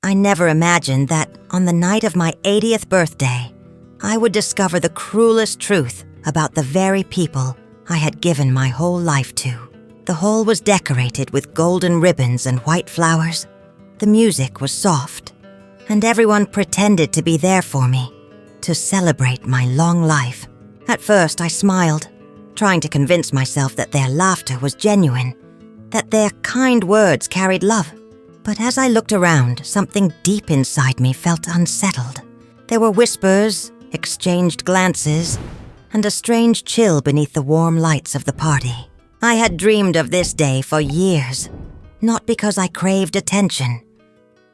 I never imagined that on the night of my 80th birthday, I would discover the cruelest truth about the very people I had given my whole life to. The hall was decorated with golden ribbons and white flowers. The music was soft, and everyone pretended to be there for me, to celebrate my long life. At first, I smiled, trying to convince myself that their laughter was genuine, that their kind words carried love. But as I looked around, something deep inside me felt unsettled. There were whispers, exchanged glances, and a strange chill beneath the warm lights of the party. I had dreamed of this day for years, not because I craved attention,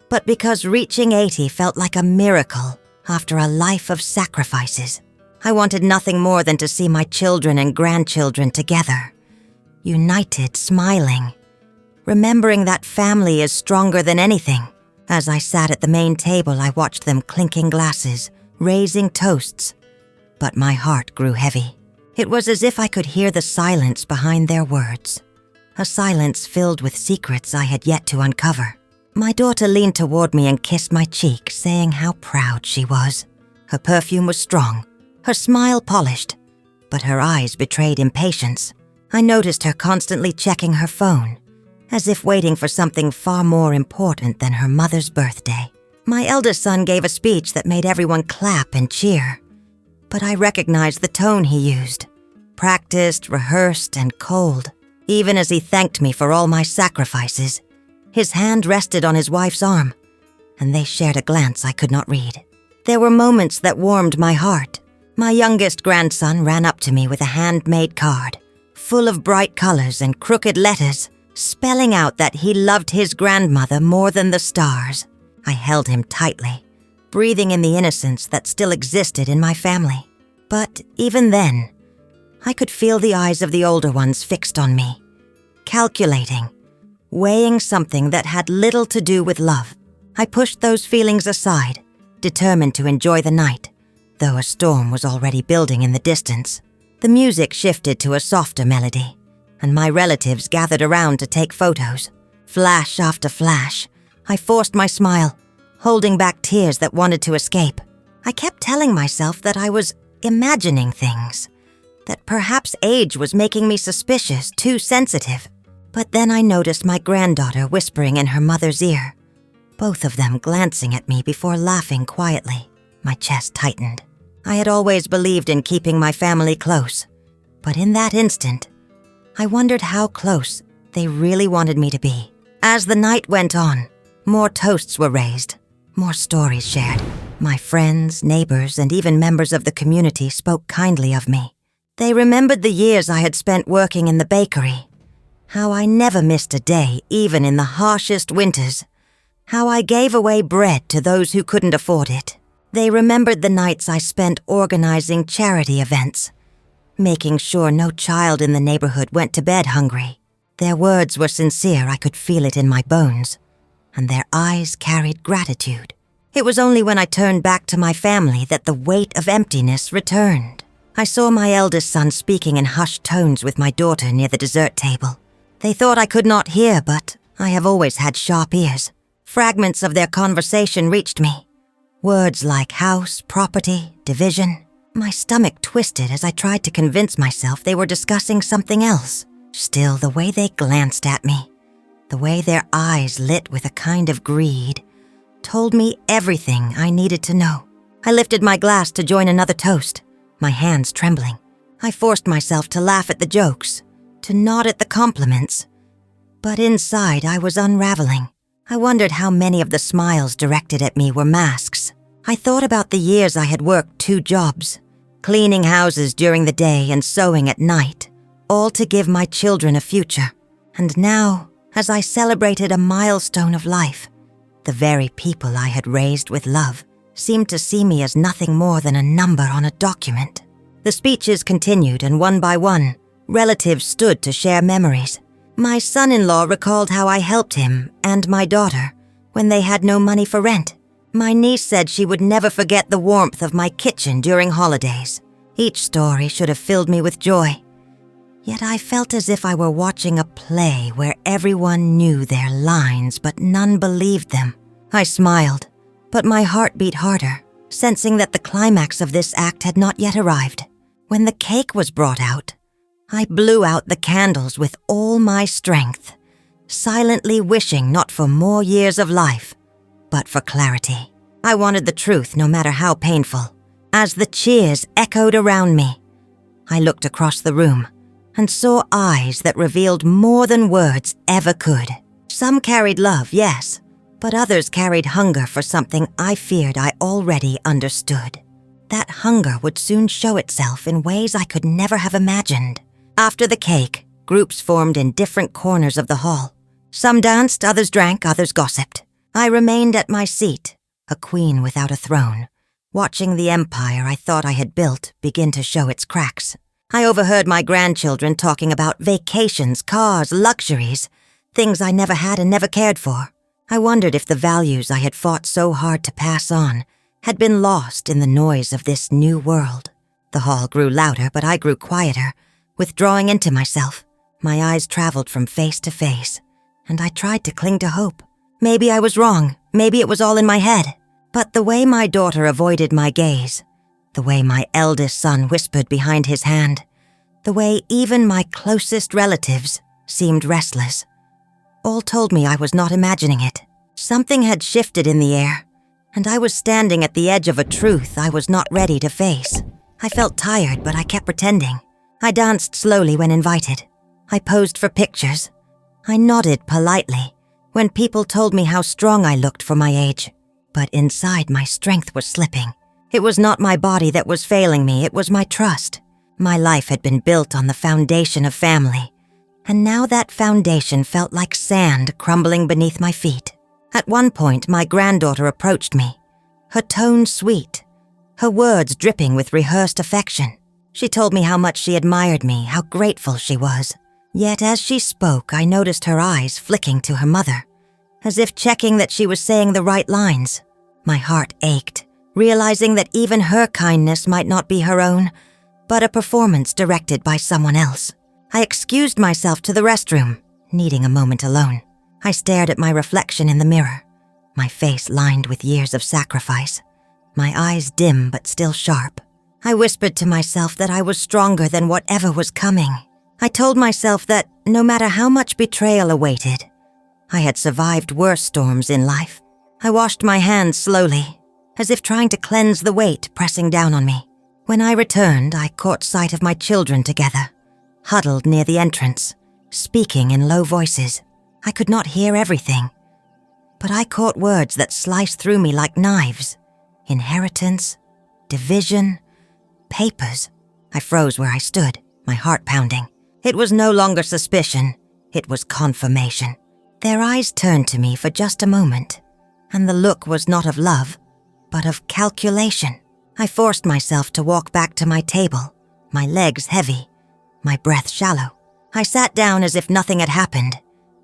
but because reaching 80 felt like a miracle after a life of sacrifices. I wanted nothing more than to see my children and grandchildren together, united, smiling, remembering that family is stronger than anything. As I sat at the main table, I watched them clinking glasses, raising toasts, but my heart grew heavy. It was as if I could hear the silence behind their words, a silence filled with secrets I had yet to uncover. My daughter leaned toward me and kissed my cheek, saying how proud she was. Her perfume was strong, her smile polished, but her eyes betrayed impatience. I noticed her constantly checking her phone, as if waiting for something far more important than her mother's birthday. My eldest son gave a speech that made everyone clap and cheer, but I recognized the tone he used, practiced, rehearsed, and cold. Even as he thanked me for all my sacrifices, his hand rested on his wife's arm, and they shared a glance I could not read. There were moments that warmed my heart. My youngest grandson ran up to me with a handmade card, full of bright colors and crooked letters, spelling out that he loved his grandmother more than the stars. I held him tightly, breathing in the innocence that still existed in my family. But even then, I could feel the eyes of the older ones fixed on me, calculating, weighing something that had little to do with love. I pushed those feelings aside, determined to enjoy the night, though a storm was already building in the distance. The music shifted to a softer melody, and my relatives gathered around to take photos. Flash after flash, I forced my smile, holding back tears that wanted to escape. I kept telling myself that I was imagining things, that perhaps age was making me suspicious, too sensitive. But then I noticed my granddaughter whispering in her mother's ear, both of them glancing at me before laughing quietly. My chest tightened. I had always believed in keeping my family close, but in that instant, I wondered how close they really wanted me to be. As the night went on, more toasts were raised, more stories shared. My friends, neighbors, and even members of the community spoke kindly of me. They remembered the years I had spent working in the bakery, how I never missed a day, even in the harshest winters, how I gave away bread to those who couldn't afford it. They remembered the nights I spent organizing charity events, making sure no child in the neighborhood went to bed hungry. Their words were sincere, I could feel it in my bones, and their eyes carried gratitude. It was only when I turned back to my family that the weight of emptiness returned. I saw my eldest son speaking in hushed tones with my daughter near the dessert table. They thought I could not hear, but I have always had sharp ears. Fragments of their conversation reached me. Words like house, property, division. My stomach twisted as I tried to convince myself they were discussing something else. Still, the way they glanced at me, the way their eyes lit with a kind of greed, told me everything I needed to know. I lifted my glass to join another toast, my hands trembling. I forced myself to laugh at the jokes, to nod at the compliments. But inside, I was unraveling. I wondered how many of the smiles directed at me were masks. I thought about the years I had worked 2 jobs, cleaning houses during the day and sewing at night, all to give my children a future. And now, as I celebrated a milestone of life, the very people I had raised with love seemed to see me as nothing more than a number on a document. The speeches continued, and one by one, relatives stood to share memories. My son-in-law recalled how I helped him and my daughter when they had no money for rent. My niece said she would never forget the warmth of my kitchen during holidays. Each story should have filled me with joy. Yet I felt as if I were watching a play where everyone knew their lines but none believed them. I smiled, but my heart beat harder, sensing that the climax of this act had not yet arrived. When the cake was brought out, I blew out the candles with all my strength, silently wishing not for more years of life, but for clarity. I wanted the truth, no matter how painful. As the cheers echoed around me, I looked across the room and saw eyes that revealed more than words ever could. Some carried love, yes, but others carried hunger for something I feared I already understood. That hunger would soon show itself in ways I could never have imagined. After the cake, groups formed in different corners of the hall. Some danced, others drank, others gossiped. I remained at my seat, a queen without a throne, watching the empire I thought I had built begin to show its cracks. I overheard my grandchildren talking about vacations, cars, luxuries, things I never had and never cared for. I wondered if the values I had fought so hard to pass on had been lost in the noise of this new world. The hall grew louder, but I grew quieter, withdrawing into myself. My eyes traveled from face to face, and I tried to cling to hope. Maybe I was wrong, maybe it was all in my head. But the way my daughter avoided my gaze, the way my eldest son whispered behind his hand, the way even my closest relatives seemed restless, all told me I was not imagining it. Something had shifted in the air, and I was standing at the edge of a truth I was not ready to face. I felt tired, but I kept pretending. I danced slowly when invited. I posed for pictures. I nodded politely when people told me how strong I looked for my age. But inside, my strength was slipping. It was not my body that was failing me, it was my trust. My life had been built on the foundation of family, and now that foundation felt like sand crumbling beneath my feet. At one point, my granddaughter approached me, her tone sweet, her words dripping with rehearsed affection. She told me how much she admired me, how grateful she was. Yet as she spoke, I noticed her eyes flicking to her mother, as if checking that she was saying the right lines. My heart ached, realizing that even her kindness might not be her own, but a performance directed by someone else. I excused myself to the restroom, needing a moment alone. I stared at my reflection in the mirror, my face lined with years of sacrifice, my eyes dim but still sharp. I whispered to myself that I was stronger than whatever was coming. I told myself that no matter how much betrayal awaited, I had survived worse storms in life. I washed my hands slowly, as if trying to cleanse the weight pressing down on me. When I returned, I caught sight of my children together, huddled near the entrance, speaking in low voices. I could not hear everything, but I caught words that sliced through me like knives. Inheritance, division, papers. I froze where I stood, my heart pounding. It was no longer suspicion, it was confirmation. Their eyes turned to me for just a moment, and the look was not of love, but of calculation. I forced myself to walk back to my table, my legs heavy, my breath shallow. I sat down as if nothing had happened,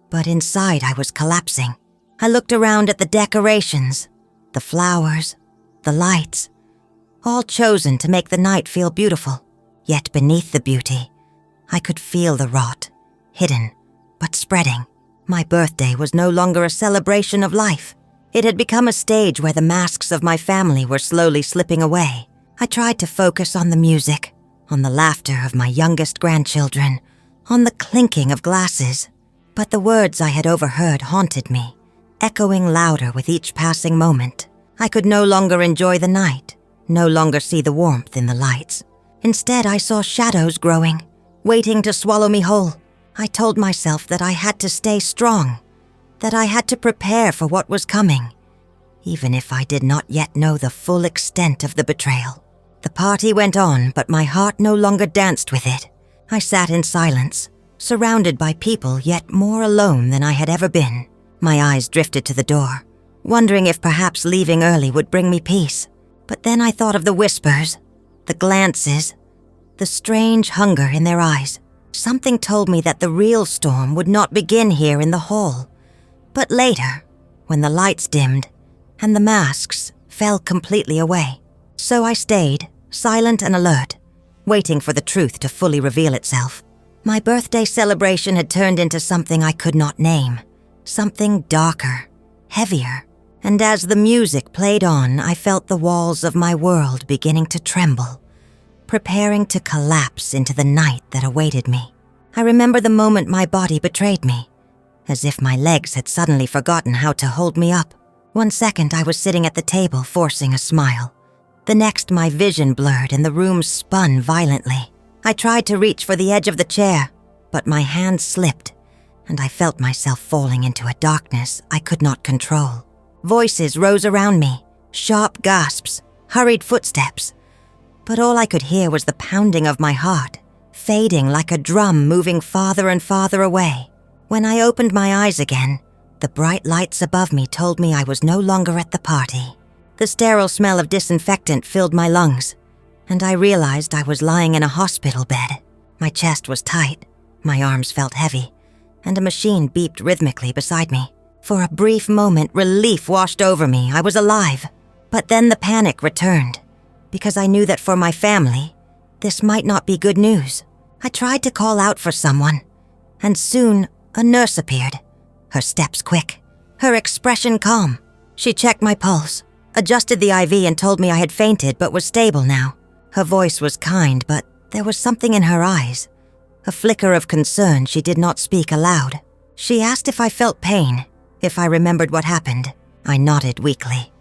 but inside I was collapsing. I looked around at the decorations, the flowers, the lights, all chosen to make the night feel beautiful. Yet beneath the beauty, I could feel the rot, hidden, but spreading. My birthday was no longer a celebration of life. It had become a stage where the masks of my family were slowly slipping away. I tried to focus on the music, on the laughter of my youngest grandchildren, on the clinking of glasses. But the words I had overheard haunted me, echoing louder with each passing moment. I could no longer enjoy the night, no longer see the warmth in the lights. Instead, I saw shadows growing, waiting to swallow me whole. I told myself that I had to stay strong, that I had to prepare for what was coming, even if I did not yet know the full extent of the betrayal. The party went on, but my heart no longer danced with it. I sat in silence, surrounded by people, yet more alone than I had ever been. My eyes drifted to the door, wondering if perhaps leaving early would bring me peace. But then I thought of the whispers, the glances, the strange hunger in their eyes. Something told me that the real storm would not begin here in the hall, but later, when the lights dimmed and the masks fell completely away. So I stayed, silent and alert, waiting for the truth to fully reveal itself. My birthday celebration had turned into something I could not name, something darker, heavier. And as the music played on, I felt the walls of my world beginning to tremble, preparing to collapse into the night that awaited me. I remember the moment my body betrayed me, as if my legs had suddenly forgotten how to hold me up. 1 second I was sitting at the table forcing a smile. The next my vision blurred and the room spun violently. I tried to reach for the edge of the chair, but my hand slipped, and I felt myself falling into a darkness I could not control. Voices rose around me, sharp gasps, hurried footsteps. But all I could hear was the pounding of my heart, fading like a drum moving farther and farther away. When I opened my eyes again, the bright lights above me told me I was no longer at the party. The sterile smell of disinfectant filled my lungs, and I realized I was lying in a hospital bed. My chest was tight, my arms felt heavy, and a machine beeped rhythmically beside me. For a brief moment, relief washed over me. I was alive. But then the panic returned, because I knew that for my family, this might not be good news. I tried to call out for someone, and soon a nurse appeared. Her steps quick, her expression calm. She checked my pulse, adjusted the IV and told me I had fainted but was stable now. Her voice was kind, but there was something in her eyes, a flicker of concern she did not speak aloud. She asked if I felt pain, if I remembered what happened. I nodded weakly,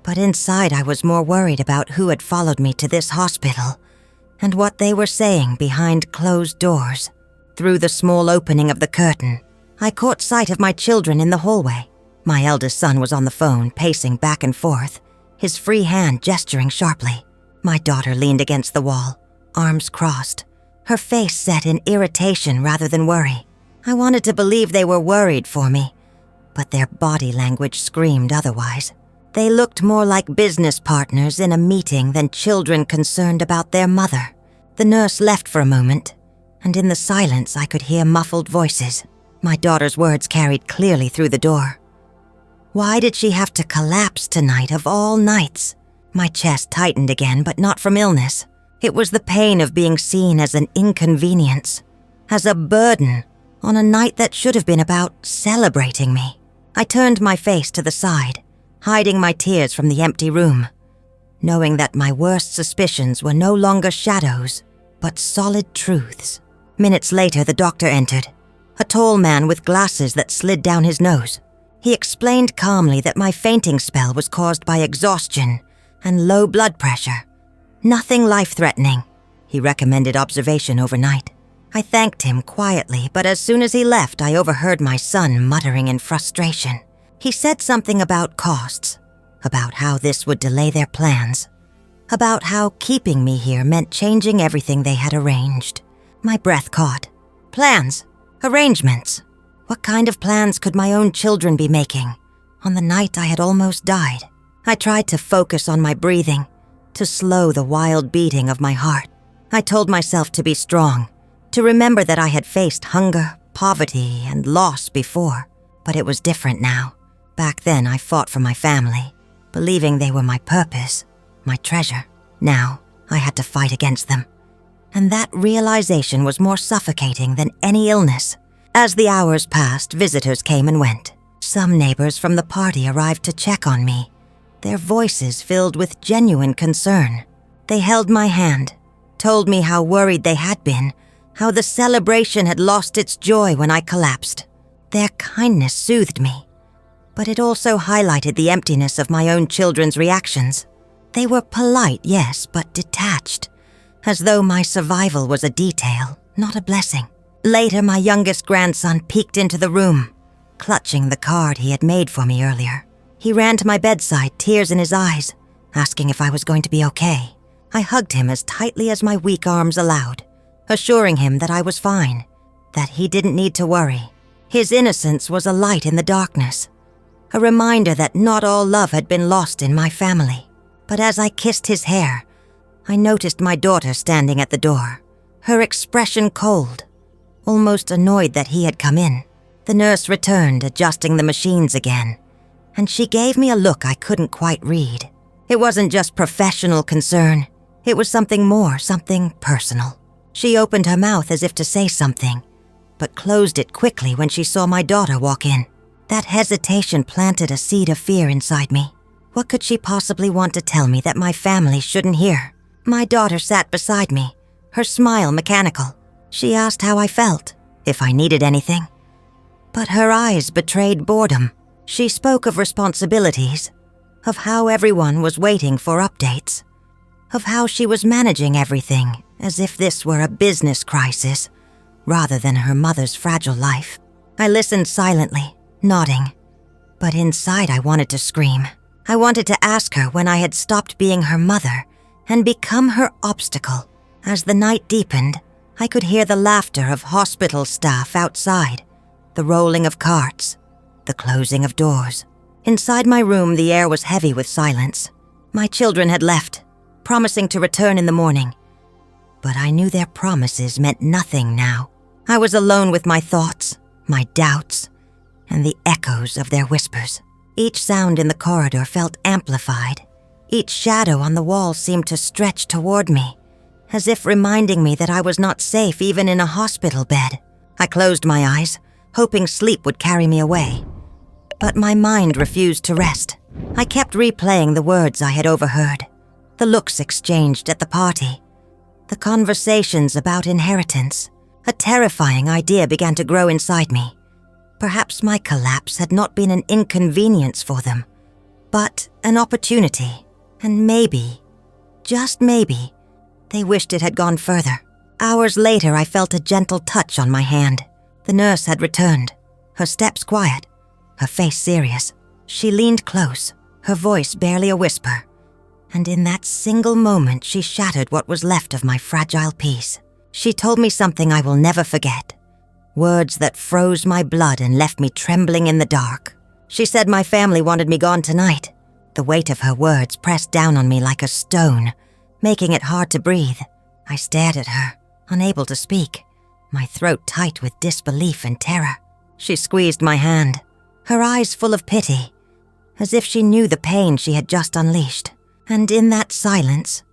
but inside I was more worried about who had followed me to this hospital and what they were saying behind closed doors. Through the small opening of the curtain, I caught sight of my children in the hallway. My eldest son was on the phone, pacing back and forth, his free hand gesturing sharply. My daughter leaned against the wall, arms crossed, her face set in irritation rather than worry. I wanted to believe they were worried for me, but their body language screamed otherwise. They looked more like business partners in a meeting than children concerned about their mother. The nurse left for a moment, and in the silence I could hear muffled voices. My daughter's words carried clearly through the door. Why did she have to collapse tonight of all nights? My chest tightened again, but not from illness. It was the pain of being seen as an inconvenience, as a burden on a night that should have been about celebrating me. I turned my face to the side, hiding my tears from the empty room, knowing that my worst suspicions were no longer shadows, but solid truths. Minutes later, the doctor entered, a tall man with glasses that slid down his nose. He explained calmly that my fainting spell was caused by exhaustion and low blood pressure. Nothing life-threatening. He recommended observation overnight. I thanked him quietly, but as soon as he left, I overheard my son muttering in frustration. He said something about costs, about how this would delay their plans, about how keeping me here meant changing everything they had arranged. My breath caught. Plans, arrangements. What kind of plans could my own children be making on the night I had almost died? I tried to focus on my breathing, to slow the wild beating of my heart. I told myself to be strong, to remember that I had faced hunger, poverty, and loss before. But it was different now. Back then, I fought for my family, believing they were my purpose, my treasure. Now, I had to fight against them. And that realization was more suffocating than any illness. As the hours passed, visitors came and went. Some neighbors from the party arrived to check on me, their voices filled with genuine concern. They held my hand, told me how worried they had been, how the celebration had lost its joy when I collapsed. Their kindness soothed me, but it also highlighted the emptiness of my own children's reactions. They were polite, yes, but detached, as though my survival was a detail, not a blessing. Later, my youngest grandson peeked into the room, clutching the card he had made for me earlier. He ran to my bedside, tears in his eyes, asking if I was going to be okay. I hugged him as tightly as my weak arms allowed, assuring him that I was fine, that he didn't need to worry. His innocence was a light in the darkness, a reminder that not all love had been lost in my family. But as I kissed his hair, I noticed my daughter standing at the door, her expression cold, almost annoyed that he had come in. The nurse returned, adjusting the machines again, and she gave me a look I couldn't quite read. It wasn't just professional concern. It was something more, something personal. She opened her mouth as if to say something, but closed it quickly when she saw my daughter walk in. That hesitation planted a seed of fear inside me. What could she possibly want to tell me that my family shouldn't hear? My daughter sat beside me, her smile mechanical. She asked how I felt, if I needed anything. But her eyes betrayed boredom. She spoke of responsibilities, of how everyone was waiting for updates, of how she was managing everything as if this were a business crisis rather than her mother's fragile life. I listened silently, nodding, but inside I wanted to scream. I wanted to ask her when I had stopped being her mother and become her obstacle. As the night deepened, I could hear the laughter of hospital staff outside, the rolling of carts, the closing of doors. Inside my room, the air was heavy with silence. My children had left, promising to return in the morning. But I knew their promises meant nothing now. I was alone with my thoughts, my doubts, and the echoes of their whispers. Each sound in the corridor felt amplified. Each shadow on the wall seemed to stretch toward me, as if reminding me that I was not safe even in a hospital bed. I closed my eyes, hoping sleep would carry me away. But my mind refused to rest. I kept replaying the words I had overheard, the looks exchanged at the party, the conversations about inheritance. A terrifying idea began to grow inside me. Perhaps my collapse had not been an inconvenience for them, but an opportunity. And maybe, just maybe, they wished it had gone further. Hours later, I felt a gentle touch on my hand. The nurse had returned, her steps quiet, her face serious. She leaned close, her voice barely a whisper. And in that single moment, she shattered what was left of my fragile peace. She told me something I will never forget. Words that froze my blood and left me trembling in the dark. She said my family wanted me gone tonight. The weight of her words pressed down on me like a stone, making it hard to breathe. I stared at her, unable to speak, my throat tight with disbelief and terror. She squeezed my hand, her eyes full of pity, as if she knew the pain she had just unleashed. And in that silence,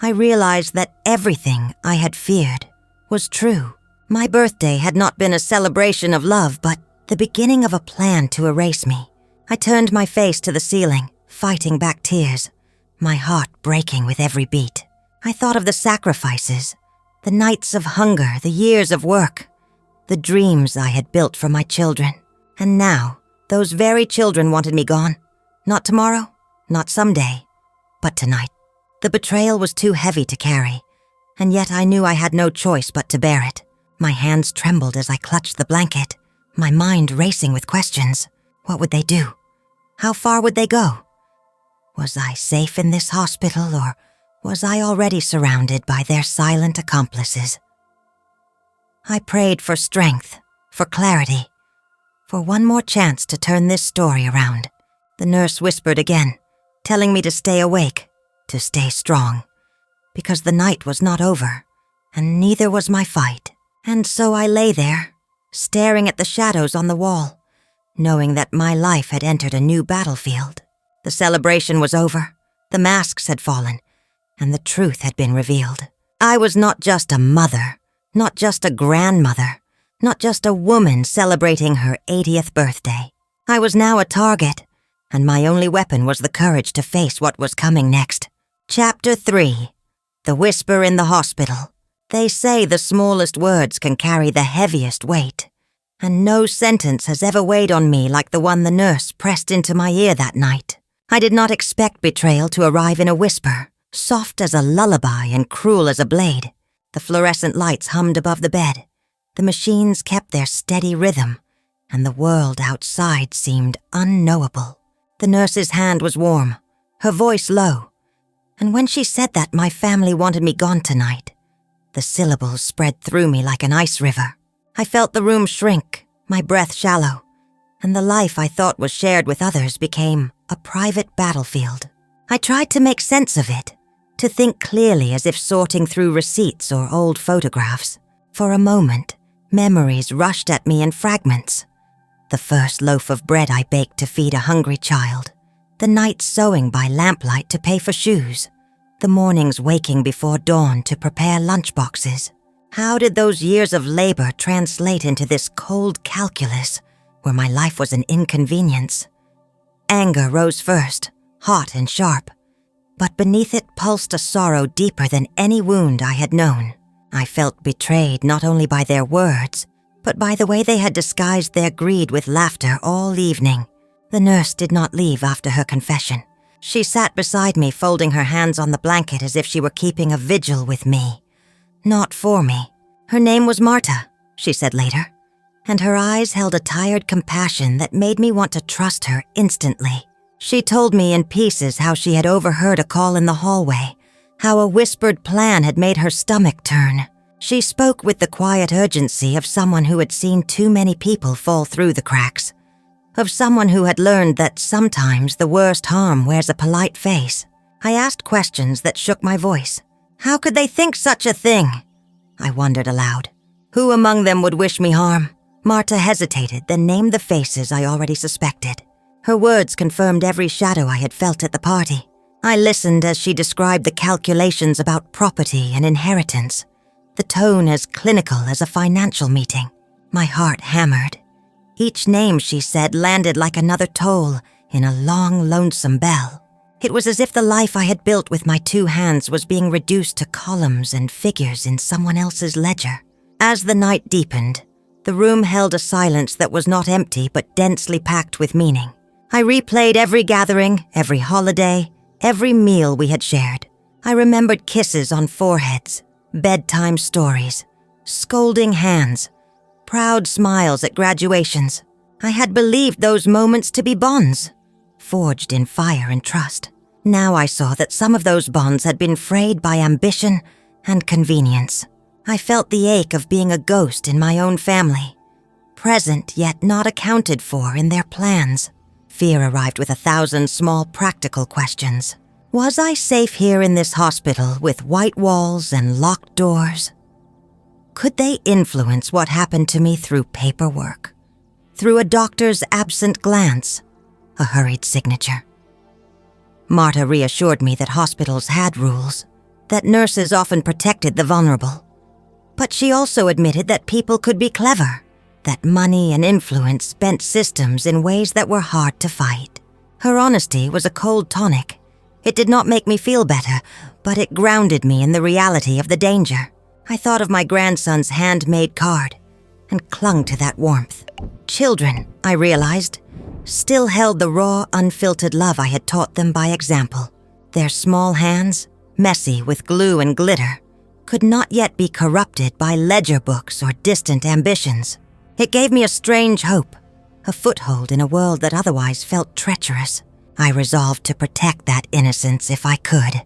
I realized that everything I had feared was true. My birthday had not been a celebration of love, but the beginning of a plan to erase me. I turned my face to the ceiling, fighting back tears, my heart breaking with every beat. I thought of the sacrifices, the nights of hunger, the years of work, the dreams I had built for my children. And now, those very children wanted me gone. Not tomorrow, not someday, but tonight. The betrayal was too heavy to carry, and yet I knew I had no choice but to bear it. My hands trembled as I clutched the blanket, my mind racing with questions. What would they do? How far would they go? Was I safe in this hospital, or was I already surrounded by their silent accomplices? I prayed for strength, for clarity, for one more chance to turn this story around. The nurse whispered again, telling me to stay awake, to stay strong, because the night was not over, and neither was my fight. And so I lay there, staring at the shadows on the wall, knowing that my life had entered a new battlefield. The celebration was over, the masks had fallen, and the truth had been revealed. I was not just a mother, not just a grandmother, not just a woman celebrating her 80th birthday. I was now a target, and my only weapon was the courage to face what was coming next. Chapter 3. The Whisper in the Hospital. They say the smallest words can carry the heaviest weight, and no sentence has ever weighed on me like the one the nurse pressed into my ear that night. I did not expect betrayal to arrive in a whisper, soft as a lullaby and cruel as a blade. The fluorescent lights hummed above the bed. The machines kept their steady rhythm, and the world outside seemed unknowable. The nurse's hand was warm, her voice low, and when she said that my family wanted me gone tonight, the syllables spread through me like an ice river. I felt the room shrink, my breath shallow, and the life I thought was shared with others became a private battlefield. I tried to make sense of it, to think clearly as if sorting through receipts or old photographs. For a moment, memories rushed at me in fragments. The first loaf of bread I baked to feed a hungry child, the night sewing by lamplight to pay for shoes, the mornings waking before dawn to prepare lunchboxes. How did those years of labor translate into this cold calculus where my life was an inconvenience. Anger rose first, hot and sharp, but beneath it pulsed a sorrow deeper than any wound I had known. I felt betrayed not only by their words, but by the way they had disguised their greed with laughter all evening. The nurse did not leave after her confession. She sat beside me, folding her hands on the blanket as if she were keeping a vigil with me. Not for me. Her name was Marta, she said later, and her eyes held a tired compassion that made me want to trust her instantly. She told me in pieces how she had overheard a call in the hallway, how a whispered plan had made her stomach turn. She spoke with the quiet urgency of someone who had seen too many people fall through the cracks, of someone who had learned that sometimes the worst harm wears a polite face. I asked questions that shook my voice. How could they think such a thing? I wondered aloud. Who among them would wish me harm? Marta hesitated, then named the faces I already suspected. Her words confirmed every shadow I had felt at the party. I listened as she described the calculations about property and inheritance, the tone as clinical as a financial meeting. My heart hammered. Each name she said landed like another toll in a long, lonesome bell. It was as if the life I had built with my 2 hands was being reduced to columns and figures in someone else's ledger. As the night deepened, the room held a silence that was not empty but densely packed with meaning. I replayed every gathering, every holiday, every meal we had shared. I remembered kisses on foreheads, bedtime stories, scolding hands, proud smiles at graduations. I had believed those moments to be bonds, forged in fire and trust. Now I saw that some of those bonds had been frayed by ambition and convenience. I felt the ache of being a ghost in my own family, present yet not accounted for in their plans. Fear arrived with 1,000 small practical questions. Was I safe here in this hospital with white walls and locked doors? Could they influence what happened to me through paperwork, through a doctor's absent glance, a hurried signature? Marta reassured me that hospitals had rules, that nurses often protected the vulnerable. But she also admitted that people could be clever, that money and influence bent systems in ways that were hard to fight. Her honesty was a cold tonic. It did not make me feel better, but it grounded me in the reality of the danger. I thought of my grandson's handmade card and clung to that warmth. Children, I realized, still held the raw, unfiltered love I had taught them by example. Their small hands, messy with glue and glitter, could not yet be corrupted by ledger books or distant ambitions. It gave me a strange hope, a foothold in a world that otherwise felt treacherous. I resolved to protect that innocence if I could,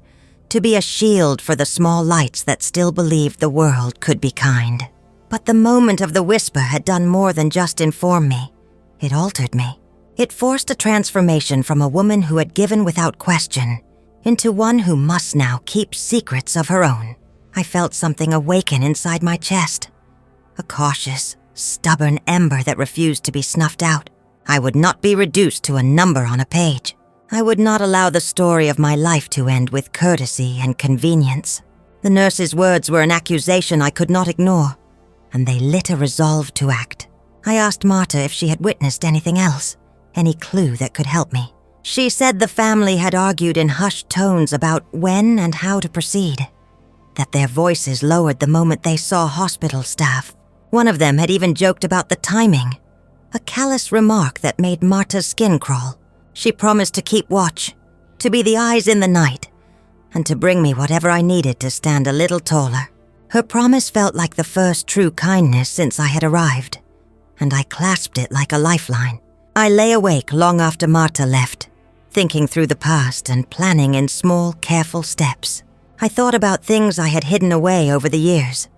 to be a shield for the small lights that still believed the world could be kind. But the moment of the whisper had done more than just inform me. It altered me. It forced a transformation from a woman who had given without question into one who must now keep secrets of her own. I felt something awaken inside my chest, a cautious, stubborn ember that refused to be snuffed out. I would not be reduced to a number on a page. I would not allow the story of my life to end with courtesy and convenience. The nurse's words were an accusation I could not ignore, and they lit a resolve to act. I asked Marta if she had witnessed anything else, any clue that could help me. She said the family had argued in hushed tones about when and how to proceed, that their voices lowered the moment they saw hospital staff. One of them had even joked about the timing, a callous remark that made Marta's skin crawl. She promised to keep watch, to be the eyes in the night, and to bring me whatever I needed to stand a little taller. Her promise felt like the first true kindness since I had arrived, and I clasped it like a lifeline. I lay awake long after Marta left, thinking through the past and planning in small, careful steps. I thought about things I had hidden away over the years,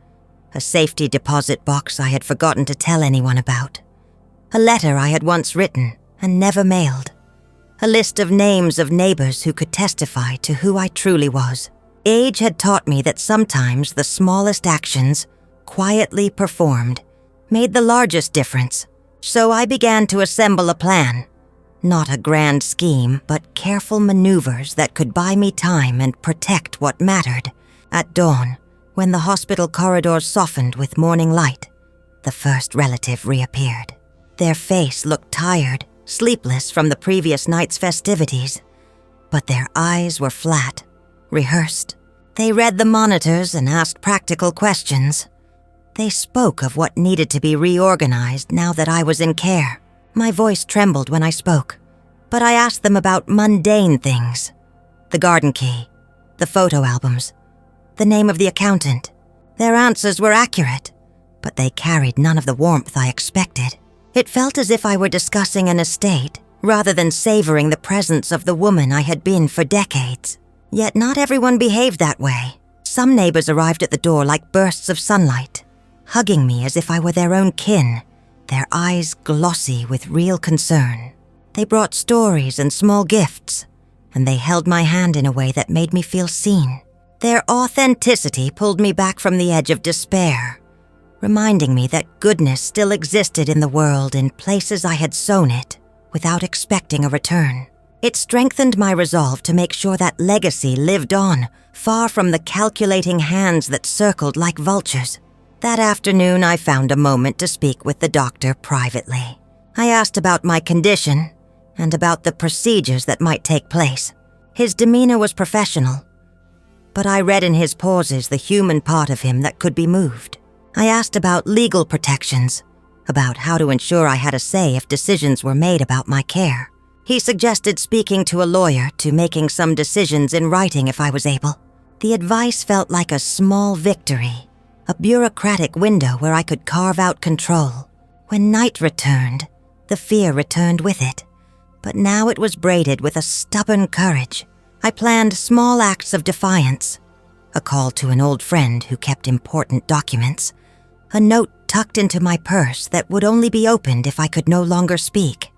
a safety deposit box I had forgotten to tell anyone about, a letter I had once written and never mailed, a list of names of neighbors who could testify to who I truly was. Age had taught me that sometimes the smallest actions, quietly performed, made the largest difference. So I began to assemble a plan. Not a grand scheme, but careful maneuvers that could buy me time and protect what mattered. At dawn, when the hospital corridors softened with morning light, the first relative reappeared. Their face looked tired, sleepless from the previous night's festivities, but their eyes were flat, rehearsed. They read the monitors and asked practical questions. They spoke of what needed to be reorganized now that I was in care. My voice trembled when I spoke, but I asked them about mundane things. The garden key, the photo albums, the name of the accountant. Their answers were accurate, but they carried none of the warmth I expected. It felt as if I were discussing an estate rather than savoring the presence of the woman I had been for decades. Yet not everyone behaved that way. Some neighbors arrived at the door like bursts of sunlight, hugging me as if I were their own kin, their eyes glossy with real concern. They brought stories and small gifts, and they held my hand in a way that made me feel seen. Their authenticity pulled me back from the edge of despair, reminding me that goodness still existed in the world in places I had sown it without expecting a return. It strengthened my resolve to make sure that legacy lived on, far from the calculating hands that circled like vultures. That afternoon, I found a moment to speak with the doctor privately. I asked about my condition and about the procedures that might take place. His demeanor was professional, but I read in his pauses the human part of him that could be moved. I asked about legal protections, about how to ensure I had a say if decisions were made about my care. He suggested speaking to a lawyer to making some decisions in writing if I was able. The advice felt like a small victory, a bureaucratic window where I could carve out control. When night returned, the fear returned with it, but now it was braided with a stubborn courage. I planned small acts of defiance, a call to an old friend who kept important documents, a note tucked into my purse that would only be opened if I could no longer speak,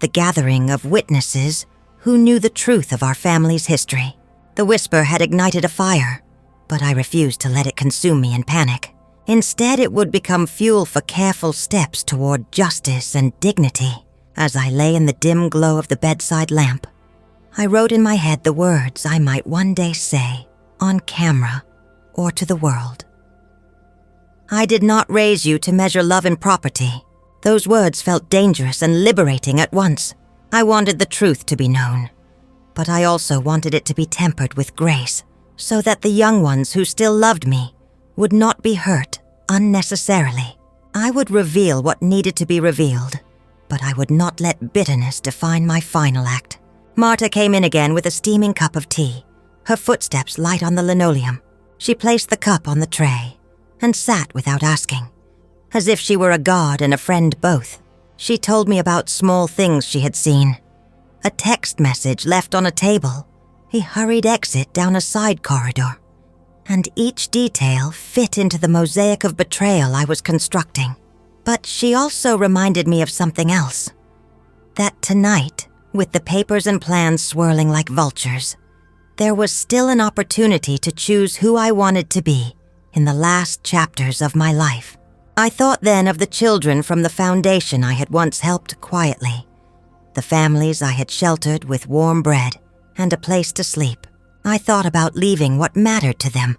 the gathering of witnesses who knew the truth of our family's history. The whisper had ignited a fire, but I refused to let it consume me in panic. Instead, it would become fuel for careful steps toward justice and dignity. As I lay in the dim glow of the bedside lamp, I wrote in my head the words I might one day say, on camera or to the world. I did not raise you to measure love and property. Those words felt dangerous and liberating at once. I wanted the truth to be known, but I also wanted it to be tempered with grace, so that the young ones who still loved me would not be hurt unnecessarily. I would reveal what needed to be revealed, but I would not let bitterness define my final act. Marta came in again with a steaming cup of tea, her footsteps light on the linoleum. She placed the cup on the tray and sat without asking, as if she were a god and a friend both. She told me about small things she had seen. A text message left on a table, a hurried exit down a side corridor, and each detail fit into the mosaic of betrayal I was constructing. But she also reminded me of something else. That tonight, with the papers and plans swirling like vultures, there was still an opportunity to choose who I wanted to be in the last chapters of my life. I thought then of the children from the foundation I had once helped quietly, the families I had sheltered with warm bread and a place to sleep. I thought about leaving what mattered to them,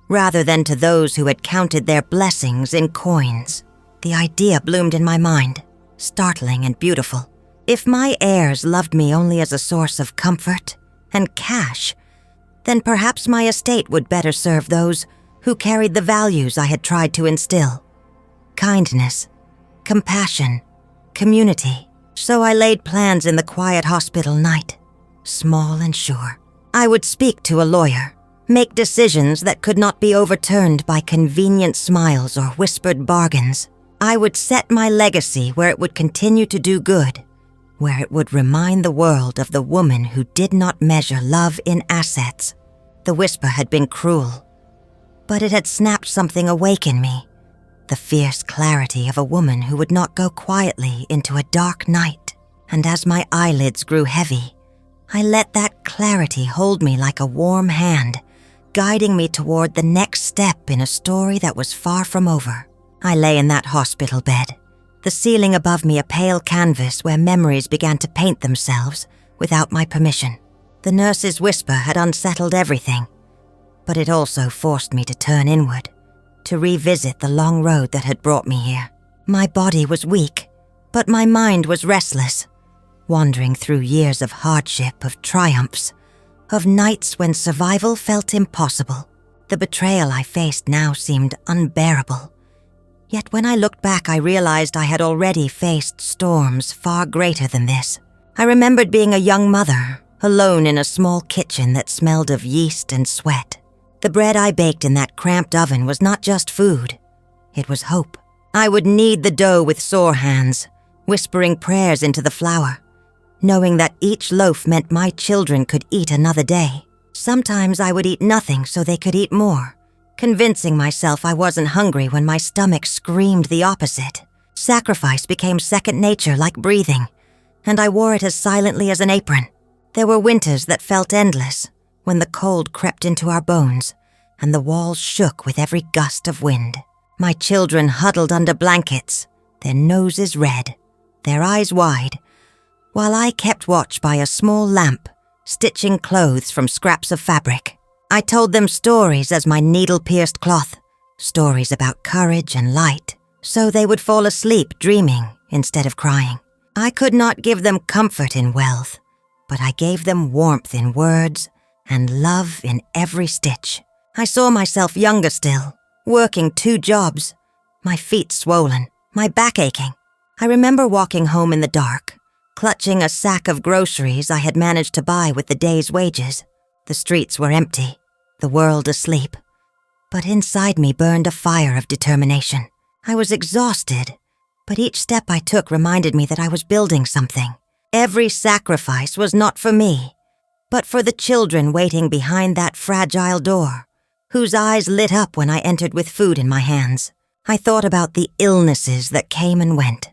rather than to those who had counted their blessings in coins. The idea bloomed in my mind, startling and beautiful. If my heirs loved me only as a source of comfort and cash, then perhaps my estate would better serve those who carried the values I had tried to instill: kindness, compassion, community. So I laid plans in the quiet hospital night, small and sure. I would speak to a lawyer, make decisions that could not be overturned by convenient smiles or whispered bargains. I would set my legacy where it would continue to do good, where it would remind the world of the woman who did not measure love in assets. The whisper had been cruel, but it had snapped something awake in me, the fierce clarity of a woman who would not go quietly into a dark night. And as my eyelids grew heavy, I let that clarity hold me like a warm hand, guiding me toward the next step in a story that was far from over. I lay in that hospital bed, the ceiling above me a pale canvas where memories began to paint themselves without my permission. The nurse's whisper had unsettled everything, but it also forced me to turn inward, to revisit the long road that had brought me here. My body was weak, But my mind was restless, wandering through years of hardship, of triumphs, of nights when survival felt impossible. The betrayal I faced now seemed unbearable. Yet when I looked back, I realized I had already faced storms far greater than this. I remembered being a young mother, alone in a small kitchen that smelled of yeast and sweat. The bread I baked in that cramped oven was not just food. It was hope. I would knead the dough with sore hands, whispering prayers into the flour, knowing that each loaf meant my children could eat another day. Sometimes I would eat nothing so they could eat more, convincing myself I wasn't hungry when my stomach screamed the opposite. Sacrifice became second nature, like breathing, and I wore it as silently as an apron. There were winters that felt endless, when the cold crept into our bones, and the walls shook with every gust of wind. My children huddled under blankets, their noses red, their eyes wide, while I kept watch by a small lamp, stitching clothes from scraps of fabric. I told them stories as my needle pierced cloth, stories about courage and light, so they would fall asleep dreaming instead of crying. I could not give them comfort in wealth, but I gave them warmth in words and love in every stitch. I saw myself younger still, working 2 jobs, my feet swollen, my back aching. I remember walking home in the dark, clutching a sack of groceries I had managed to buy with the day's wages. The streets were empty, the world asleep, but inside me burned a fire of determination. I was exhausted, but each step I took reminded me that I was building something. Every sacrifice was not for me, but for the children waiting behind that fragile door, whose eyes lit up when I entered with food in my hands. I thought about the illnesses that came and went.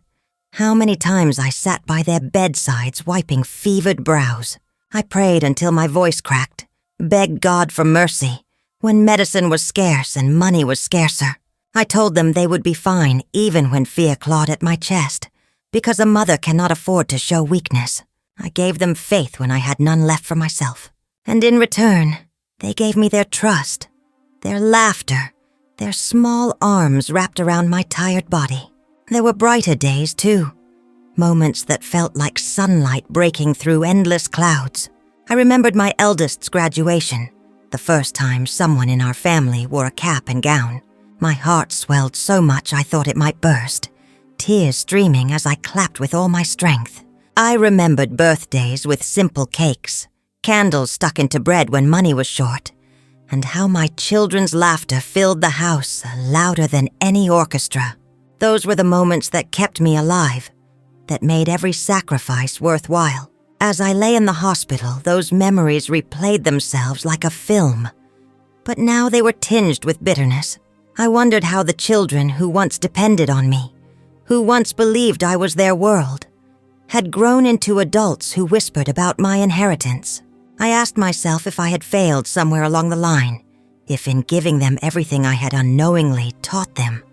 How many times I sat by their bedsides wiping fevered brows. I prayed until my voice cracked, begged God for mercy, when medicine was scarce and money was scarcer. I told them they would be fine even when fear clawed at my chest, because a mother cannot afford to show weakness. I gave them faith when I had none left for myself. And in return, they gave me their trust, their laughter, their small arms wrapped around my tired body. There were brighter days, too. Moments that felt like sunlight breaking through endless clouds. I remembered my eldest's graduation, the first time someone in our family wore a cap and gown. My heart swelled so much I thought it might burst, tears streaming as I clapped with all my strength. I remembered birthdays with simple cakes, candles stuck into bread when money was short, and how my children's laughter filled the house louder than any orchestra. Those were the moments that kept me alive, that made every sacrifice worthwhile. As I lay in the hospital, those memories replayed themselves like a film. But now they were tinged with bitterness. I wondered how the children who once depended on me, who once believed I was their world, had grown into adults who whispered about my inheritance. I asked myself if I had failed somewhere along the line, if in giving them everything I had unknowingly taught them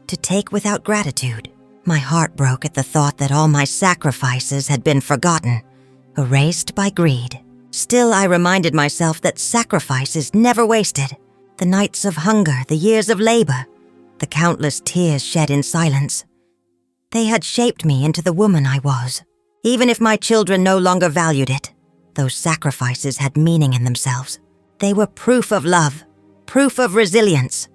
to take without gratitude. My heart broke at the thought that all my sacrifices had been forgotten, erased by greed. Still, I reminded myself that sacrifice is never wasted. The nights of hunger, the years of labor, the countless tears shed in silence. They had shaped me into the woman I was. Even if my children no longer valued it, those sacrifices had meaning in themselves. They were proof of love, proof of resilience,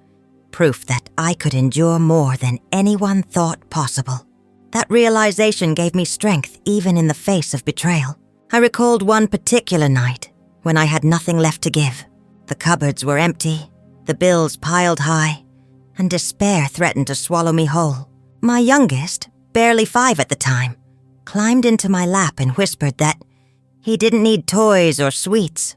proof that I could endure more than anyone thought possible. That realization gave me strength even in the face of betrayal. I recalled one particular night when I had nothing left to give. The cupboards were empty, the bills piled high, and despair threatened to swallow me whole. My youngest, barely 5 at the time, climbed into my lap and whispered that he didn't need toys or sweets,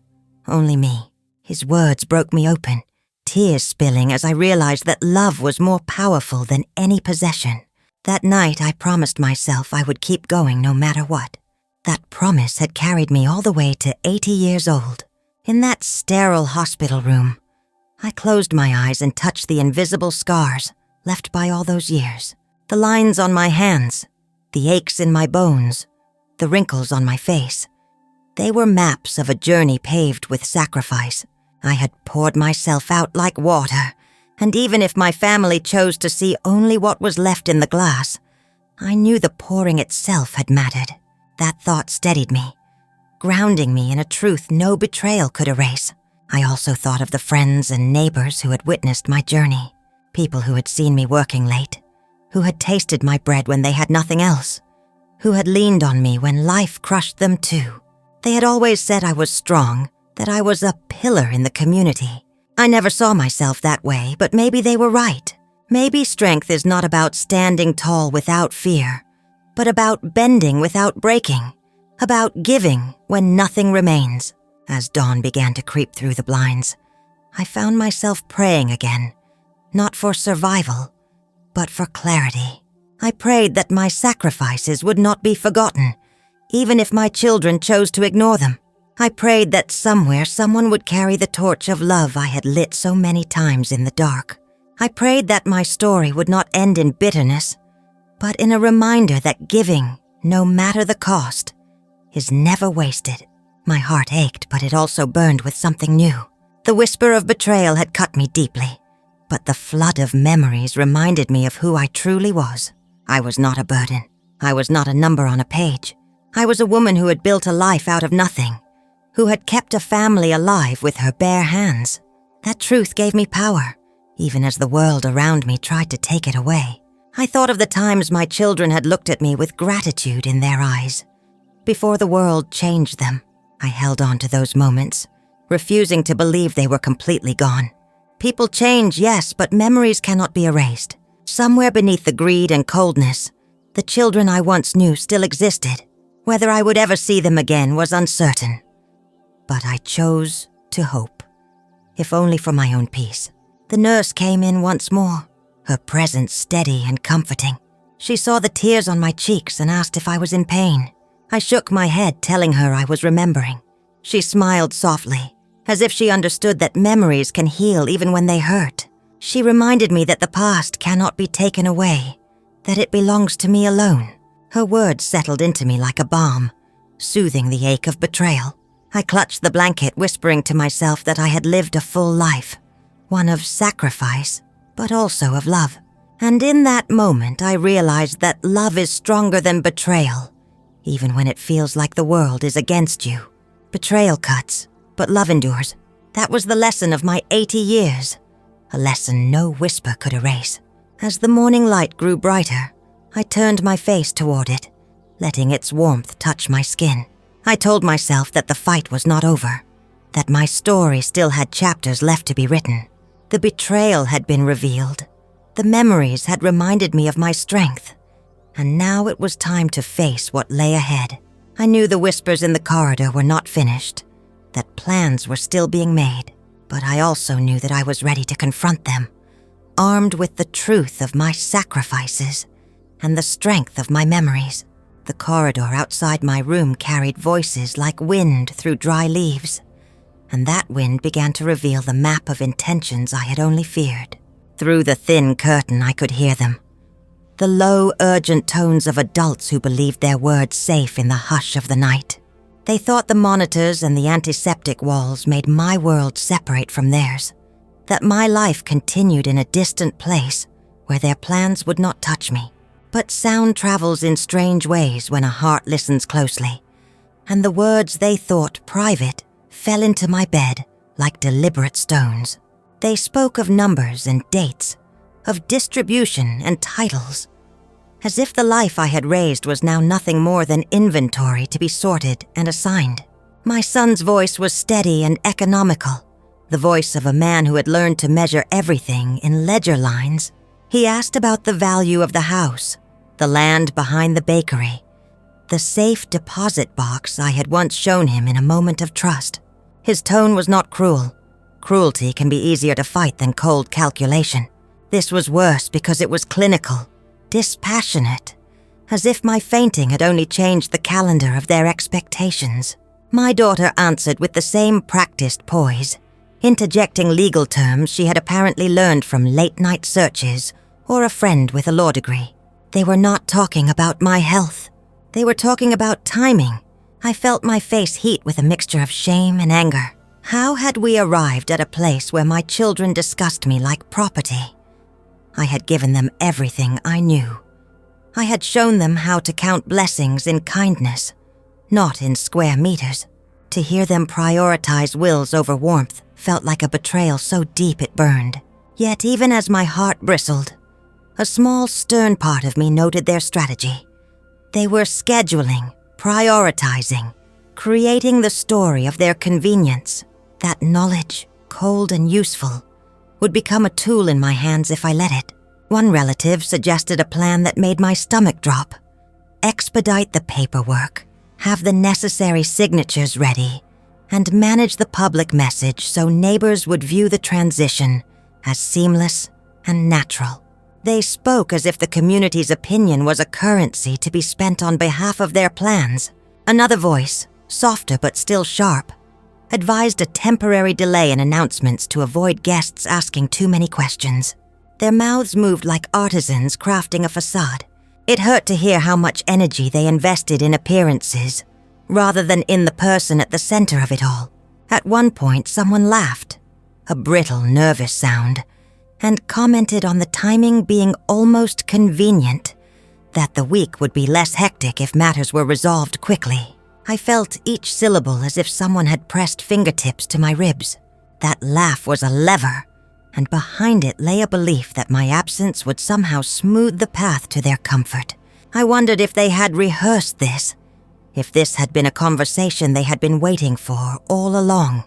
only me. His words broke me open, tears spilling as I realized that love was more powerful than any possession. That night I promised myself I would keep going no matter what. That promise had carried me all the way to 80 years old. In that sterile hospital room, I closed my eyes and touched the invisible scars left by all those years. The lines on my hands, the aches in my bones, the wrinkles on my face. They were maps of a journey paved with sacrifice. I had poured myself out like water, and even if my family chose to see only what was left in the glass, I knew the pouring itself had mattered. That thought steadied me, grounding me in a truth no betrayal could erase. I also thought of the friends and neighbors who had witnessed my journey, people who had seen me working late, who had tasted my bread when they had nothing else, who had leaned on me when life crushed them too. They had always said I was strong, that I was a pillar in the community. I never saw myself that way, but maybe they were right. Maybe strength is not about standing tall without fear, but about bending without breaking, about giving when nothing remains. As dawn began to creep through the blinds, I found myself praying again, not for survival, but for clarity. I prayed that my sacrifices would not be forgotten, even if my children chose to ignore them. I prayed that somewhere someone would carry the torch of love I had lit so many times in the dark. I prayed that my story would not end in bitterness, but in a reminder that giving, no matter the cost, is never wasted. My heart ached, but it also burned with something new. The whisper of betrayal had cut me deeply, but the flood of memories reminded me of who I truly was. I was not a burden. I was not a number on a page. I was a woman who had built a life out of nothing, who had kept a family alive with her bare hands. That truth gave me power, even as the world around me tried to take it away. I thought of the times my children had looked at me with gratitude in their eyes. Before the world changed them, I held on to those moments, refusing to believe they were completely gone. People change, yes, but memories cannot be erased. Somewhere beneath the greed and coldness, the children I once knew still existed. Whether I would ever see them again was uncertain. But I chose to hope, if only for my own peace. The nurse came in once more, her presence steady and comforting. She saw the tears on my cheeks and asked if I was in pain. I shook my head, telling her I was remembering. She smiled softly, as if she understood that memories can heal even when they hurt. She reminded me that the past cannot be taken away, that it belongs to me alone. Her words settled into me like a balm, soothing the ache of betrayal. I clutched the blanket, whispering to myself that I had lived a full life, one of sacrifice, but also of love. And in that moment, I realized that love is stronger than betrayal, even when it feels like the world is against you. Betrayal cuts, but love endures. That was the lesson of my 80 years, a lesson no whisper could erase. As the morning light grew brighter, I turned my face toward it, letting its warmth touch my skin. I told myself that the fight was not over, that my story still had chapters left to be written. The betrayal had been revealed. The memories had reminded me of my strength, and now it was time to face what lay ahead. I knew the whispers in the corridor were not finished, that plans were still being made, but I also knew that I was ready to confront them, armed with the truth of my sacrifices and the strength of my memories. The corridor outside my room carried voices like wind through dry leaves, and that wind began to reveal the map of intentions I had only feared. Through the thin curtain I could hear them, the low, urgent tones of adults who believed their words safe in the hush of the night. They thought the monitors and the antiseptic walls made my world separate from theirs, that my life continued in a distant place where their plans would not touch me. But sound travels in strange ways when a heart listens closely, and the words they thought private fell into my bed like deliberate stones. They spoke of numbers and dates, of distribution and titles, as if the life I had raised was now nothing more than inventory to be sorted and assigned. My son's voice was steady and economical, the voice of a man who had learned to measure everything in ledger lines. He asked about the value of the house, the land behind the bakery, the safe deposit box I had once shown him in a moment of trust. His tone was not cruel. Cruelty can be easier to fight than cold calculation. This was worse because it was clinical, dispassionate, as if my fainting had only changed the calendar of their expectations. My daughter answered with the same practiced poise, interjecting legal terms she had apparently learned from late-night searches or a friend with a law degree. They were not talking about my health. They were talking about timing. I felt my face heat with a mixture of shame and anger. How had we arrived at a place where my children discussed me like property? I had given them everything I knew. I had shown them how to count blessings in kindness, not in square meters. To hear them prioritize wills over warmth felt like a betrayal so deep it burned. Yet even as my heart bristled, a small stern part of me noted their strategy. They were scheduling, prioritizing, creating the story of their convenience. That knowledge, cold and useful, would become a tool in my hands if I let it. One relative suggested a plan that made my stomach drop. Expedite the paperwork, have the necessary signatures ready, and manage the public message so neighbors would view the transition as seamless and natural. They spoke as if the community's opinion was a currency to be spent on behalf of their plans. Another voice, softer but still sharp, advised a temporary delay in announcements to avoid guests asking too many questions. Their mouths moved like artisans crafting a facade. It hurt to hear how much energy they invested in appearances, rather than in the person at the center of it all. At one point, someone laughed, a brittle, nervous sound, and commented on the timing being almost convenient, that the week would be less hectic if matters were resolved quickly. I felt each syllable as if someone had pressed fingertips to my ribs. That laugh was a lever, and behind it lay a belief that my absence would somehow smooth the path to their comfort. I wondered if they had rehearsed this, if this had been a conversation they had been waiting for all along,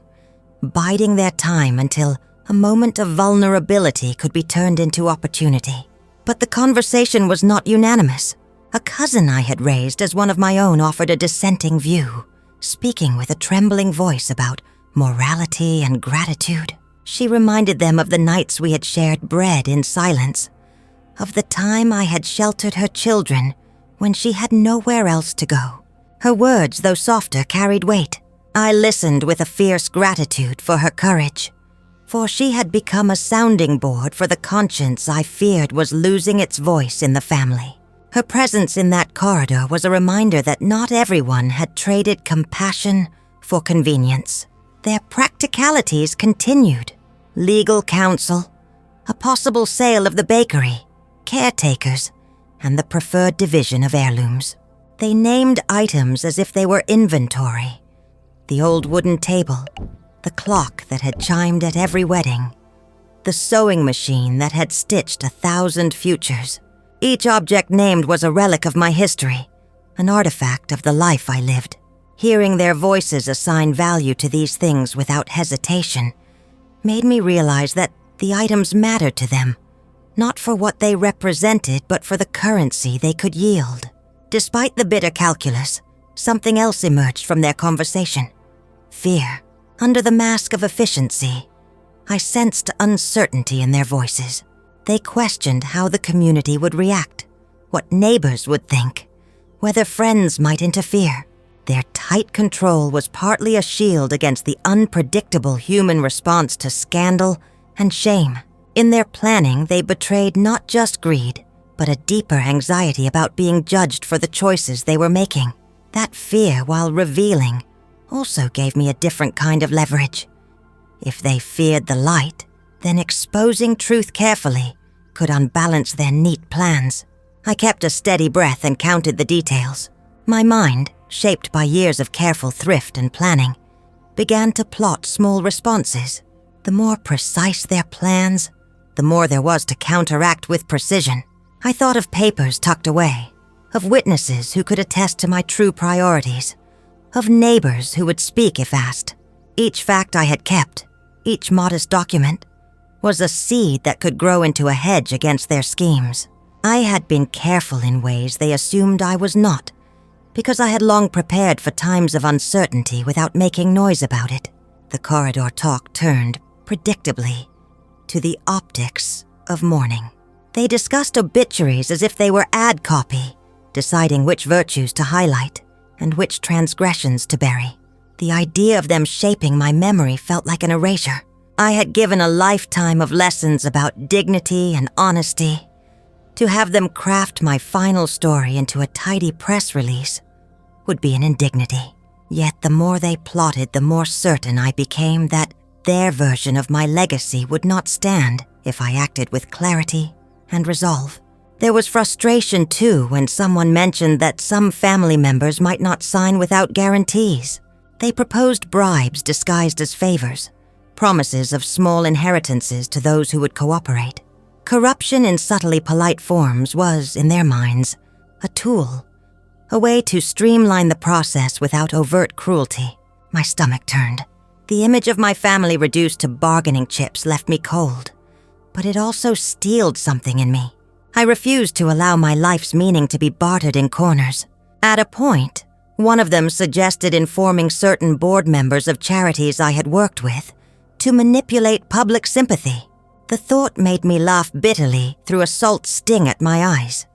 biding their time until a moment of vulnerability could be turned into opportunity. But the conversation was not unanimous. A cousin I had raised as one of my own offered a dissenting view, speaking with a trembling voice about morality and gratitude. She reminded them of the nights we had shared bread in silence, of the time I had sheltered her children when she had nowhere else to go. Her words, though softer, carried weight. I listened with a fierce gratitude for her courage, for she had become a sounding board for the conscience I feared was losing its voice in the family. Her presence in that corridor was a reminder that not everyone had traded compassion for convenience. Their practicalities continued. Legal counsel, a possible sale of the bakery, caretakers, and the preferred division of heirlooms. They named items as if they were inventory. The old wooden table, the clock that had chimed at every wedding, the sewing machine that had stitched 1,000 futures. Each object named was a relic of my history, an artifact of the life I lived. Hearing their voices assign value to these things without hesitation made me realize that the items mattered to them, not for what they represented, but for the currency they could yield. Despite the bitter calculus, something else emerged from their conversation. Fear. Under the mask of efficiency, I sensed uncertainty in their voices. They questioned how the community would react, what neighbors would think, whether friends might interfere. Their tight control was partly a shield against the unpredictable human response to scandal and shame. In their planning, they betrayed not just greed, but a deeper anxiety about being judged for the choices they were making. That fear, while revealing, also gave me a different kind of leverage. If they feared the light, then exposing truth carefully could unbalance their neat plans. I kept a steady breath and counted the details. My mind, shaped by years of careful thrift and planning, began to plot small responses. The more precise their plans, the more there was to counteract with precision. I thought of papers tucked away, of witnesses who could attest to my true priorities, of neighbors who would speak if asked. Each fact I had kept, each modest document, was a seed that could grow into a hedge against their schemes. I had been careful in ways they assumed I was not, because I had long prepared for times of uncertainty without making noise about it. The corridor talk turned, predictably, to the optics of mourning. They discussed obituaries as if they were ad copy, deciding which virtues to highlight and which transgressions to bury. The idea of them shaping my memory felt like an erasure. I had given a lifetime of lessons about dignity and honesty. To have them craft my final story into a tidy press release would be an indignity. Yet the more they plotted, the more certain I became that their version of my legacy would not stand if I acted with clarity and resolve. There was frustration, too, when someone mentioned that some family members might not sign without guarantees. They proposed bribes disguised as favors, promises of small inheritances to those who would cooperate. Corruption in subtly polite forms was, in their minds, a tool, a way to streamline the process without overt cruelty. My stomach turned. The image of my family reduced to bargaining chips left me cold, but it also steeled something in me. I refused to allow my life's meaning to be bartered in corners. At a point, one of them suggested informing certain board members of charities I had worked with to manipulate public sympathy. The thought made me laugh bitterly through a salt sting at my eyes.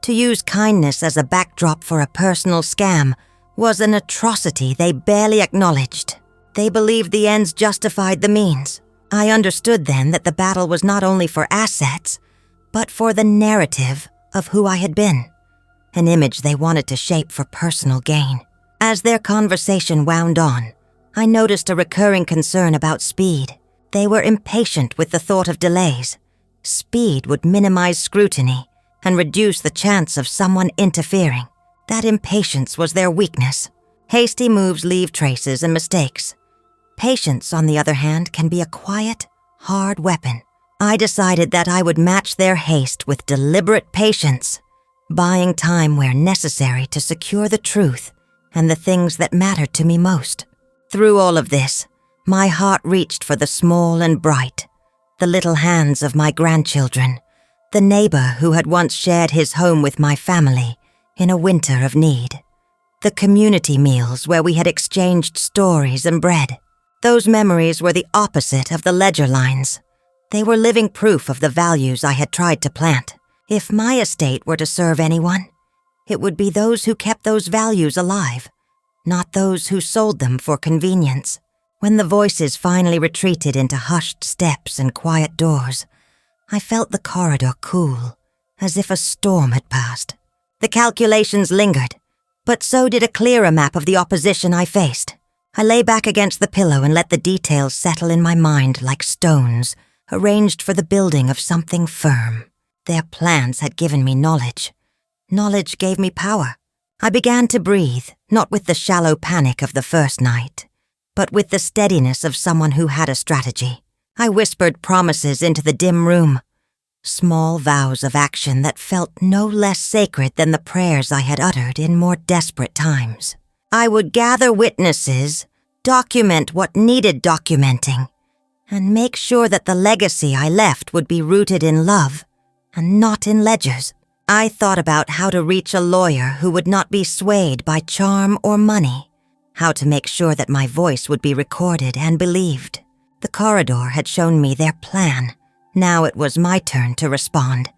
To use kindness as a backdrop for a personal scam was an atrocity they barely acknowledged. They believed the ends justified the means. I understood then that the battle was not only for assets, but for the narrative of who I had been, an image they wanted to shape for personal gain. As their conversation wound on, I noticed a recurring concern about speed. They were impatient with the thought of delays. Speed would minimize scrutiny and reduce the chance of someone interfering. That impatience was their weakness. Hasty moves leave traces and mistakes. Patience, on the other hand, can be a quiet, hard weapon. I decided that I would match their haste with deliberate patience, buying time where necessary to secure the truth and the things that mattered to me most. Through all of this, my heart reached for the small and bright, the little hands of my grandchildren, the neighbor who had once shared his home with my family in a winter of need, the community meals where we had exchanged stories and bread. Those memories were the opposite of the ledger lines. They were living proof of the values I had tried to plant. If my estate were to serve anyone, it would be those who kept those values alive, not those who sold them for convenience. When the voices finally retreated into hushed steps and quiet doors, I felt the corridor cool, as if a storm had passed. The calculations lingered, but so did a clearer map of the opposition I faced. I lay back against the pillow and let the details settle in my mind like stones, arranged for the building of something firm. Their plans had given me knowledge. Knowledge gave me power. I began to breathe, not with the shallow panic of the first night, but with the steadiness of someone who had a strategy. I whispered promises into the dim room, small vows of action that felt no less sacred than the prayers I had uttered in more desperate times. I would gather witnesses, document what needed documenting, and make sure that the legacy I left would be rooted in love and not in ledgers. I thought about how to reach a lawyer who would not be swayed by charm or money, how to make sure that my voice would be recorded and believed. The corridor had shown me their plan. Now it was my turn to respond,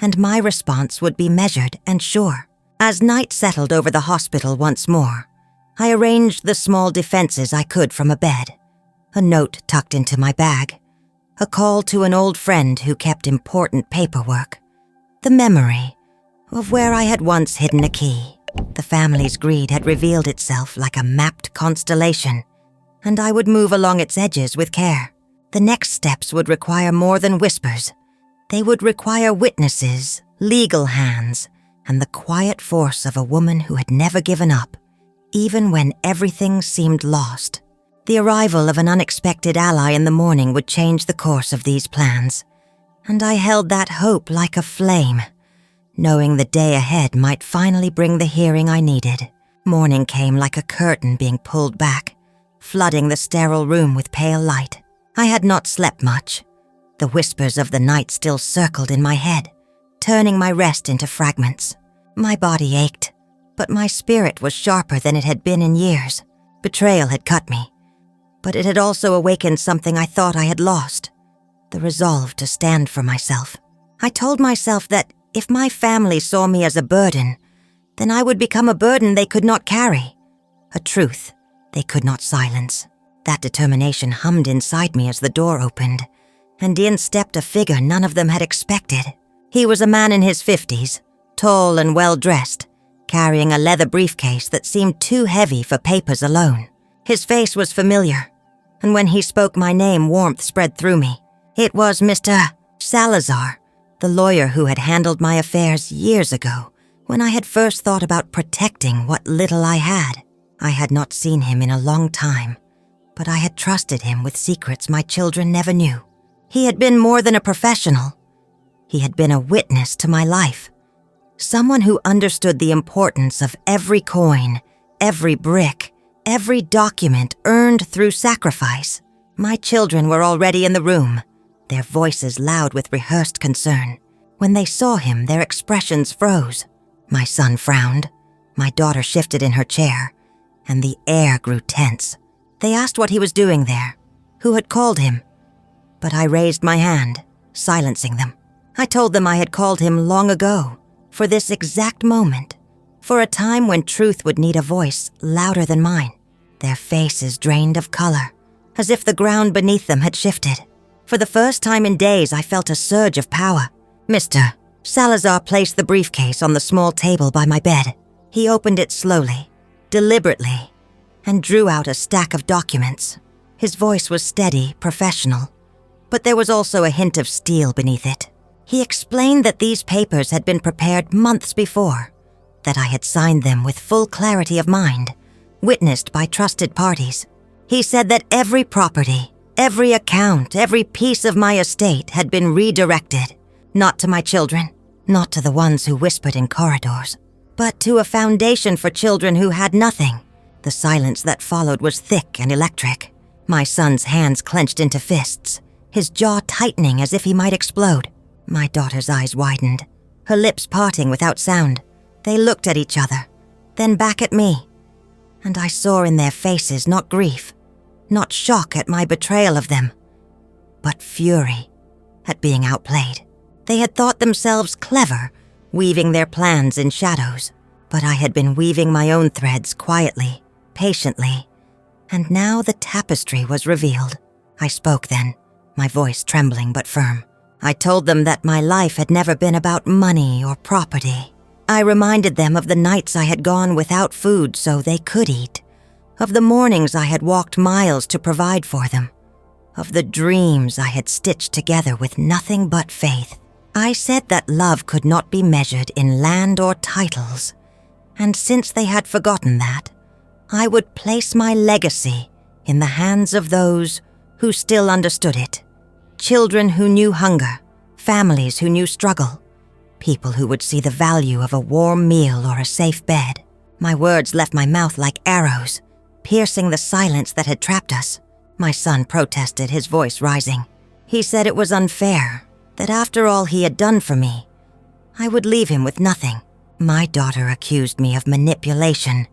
and my response would be measured and sure. As night settled over the hospital once more, I arranged the small defenses I could from a bed, a note tucked into my bag, a call to an old friend who kept important paperwork, the memory of where I had once hidden a key. The family's greed had revealed itself like a mapped constellation, and I would move along its edges with care. The next steps would require more than whispers. They would require witnesses, legal hands, and the quiet force of a woman who had never given up, even when everything seemed lost. The arrival of an unexpected ally in the morning would change the course of these plans, and I held that hope like a flame, knowing the day ahead might finally bring the hearing I needed. Morning came like a curtain being pulled back, flooding the sterile room with pale light. I had not slept much. The whispers of the night still circled in my head, turning my rest into fragments. My body ached, but my spirit was sharper than it had been in years. Betrayal had cut me, but it had also awakened something I thought I had lost, the resolve to stand for myself. I told myself that if my family saw me as a burden, then I would become a burden they could not carry, a truth they could not silence. That determination hummed inside me as the door opened, and in stepped a figure none of them had expected. He was a man in his 50s, tall and well-dressed, carrying a leather briefcase that seemed too heavy for papers alone. His face was familiar, and when he spoke my name, warmth spread through me. It was Mr. Salazar, the lawyer who had handled my affairs years ago when I had first thought about protecting what little I had. I had not seen him in a long time, but I had trusted him with secrets my children never knew. He had been more than a professional. He had been a witness to my life. Someone who understood the importance of every coin, every brick, every document earned through sacrifice. My children were already in the room, their voices loud with rehearsed concern. When they saw him, their expressions froze. My son frowned, my daughter shifted in her chair, and the air grew tense. They asked what he was doing there, who had called him, but I raised my hand, silencing them. I told them I had called him long ago, for this exact moment, for a time when truth would need a voice louder than mine. Their faces drained of color, as if the ground beneath them had shifted. For the first time in days, I felt a surge of power. Mr. Salazar placed the briefcase on the small table by my bed. He opened it slowly, deliberately, and drew out a stack of documents. His voice was steady, professional, but there was also a hint of steel beneath it. He explained that these papers had been prepared months before, that I had signed them with full clarity of mind, witnessed by trusted parties. He said that every property, every account, every piece of my estate had been redirected, not to my children, not to the ones who whispered in corridors, but to a foundation for children who had nothing. The silence that followed was thick and electric. My son's hands clenched into fists, his jaw tightening as if he might explode. My daughter's eyes widened, her lips parting without sound. They looked at each other, then back at me, and I saw in their faces not grief, not shock at my betrayal of them, but fury at being outplayed. They had thought themselves clever, weaving their plans in shadows, but I had been weaving my own threads quietly, patiently, and now the tapestry was revealed. I spoke then, my voice trembling but firm. I told them that my life had never been about money or property. I reminded them of the nights I had gone without food so they could eat, of the mornings I had walked miles to provide for them, of the dreams I had stitched together with nothing but faith. I said that love could not be measured in land or titles, and since they had forgotten that, I would place my legacy in the hands of those who still understood it. Children who knew hunger, families who knew struggle, people who would see the value of a warm meal or a safe bed. My words left my mouth like arrows, piercing the silence that had trapped us. My son protested, his voice rising. He said it was unfair, that after all he had done for me, I would leave him with nothing. My daughter accused me of manipulation,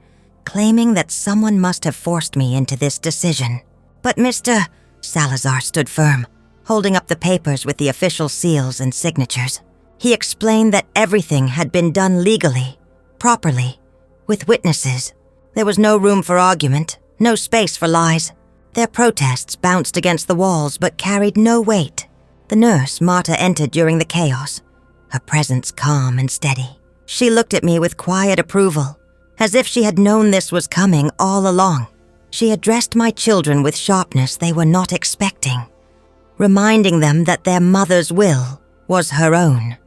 claiming that someone must have forced me into this decision. But Mr. Salazar stood firm, holding up the papers with the official seals and signatures. He explained that everything had been done legally, properly, with witnesses. There was no room for argument, no space for lies. Their protests bounced against the walls but carried no weight. The nurse, Marta, entered during the chaos, her presence calm and steady. She looked at me with quiet approval, as if she had known this was coming all along. She addressed my children with sharpness they were not expecting, reminding them that their mother's will was her own,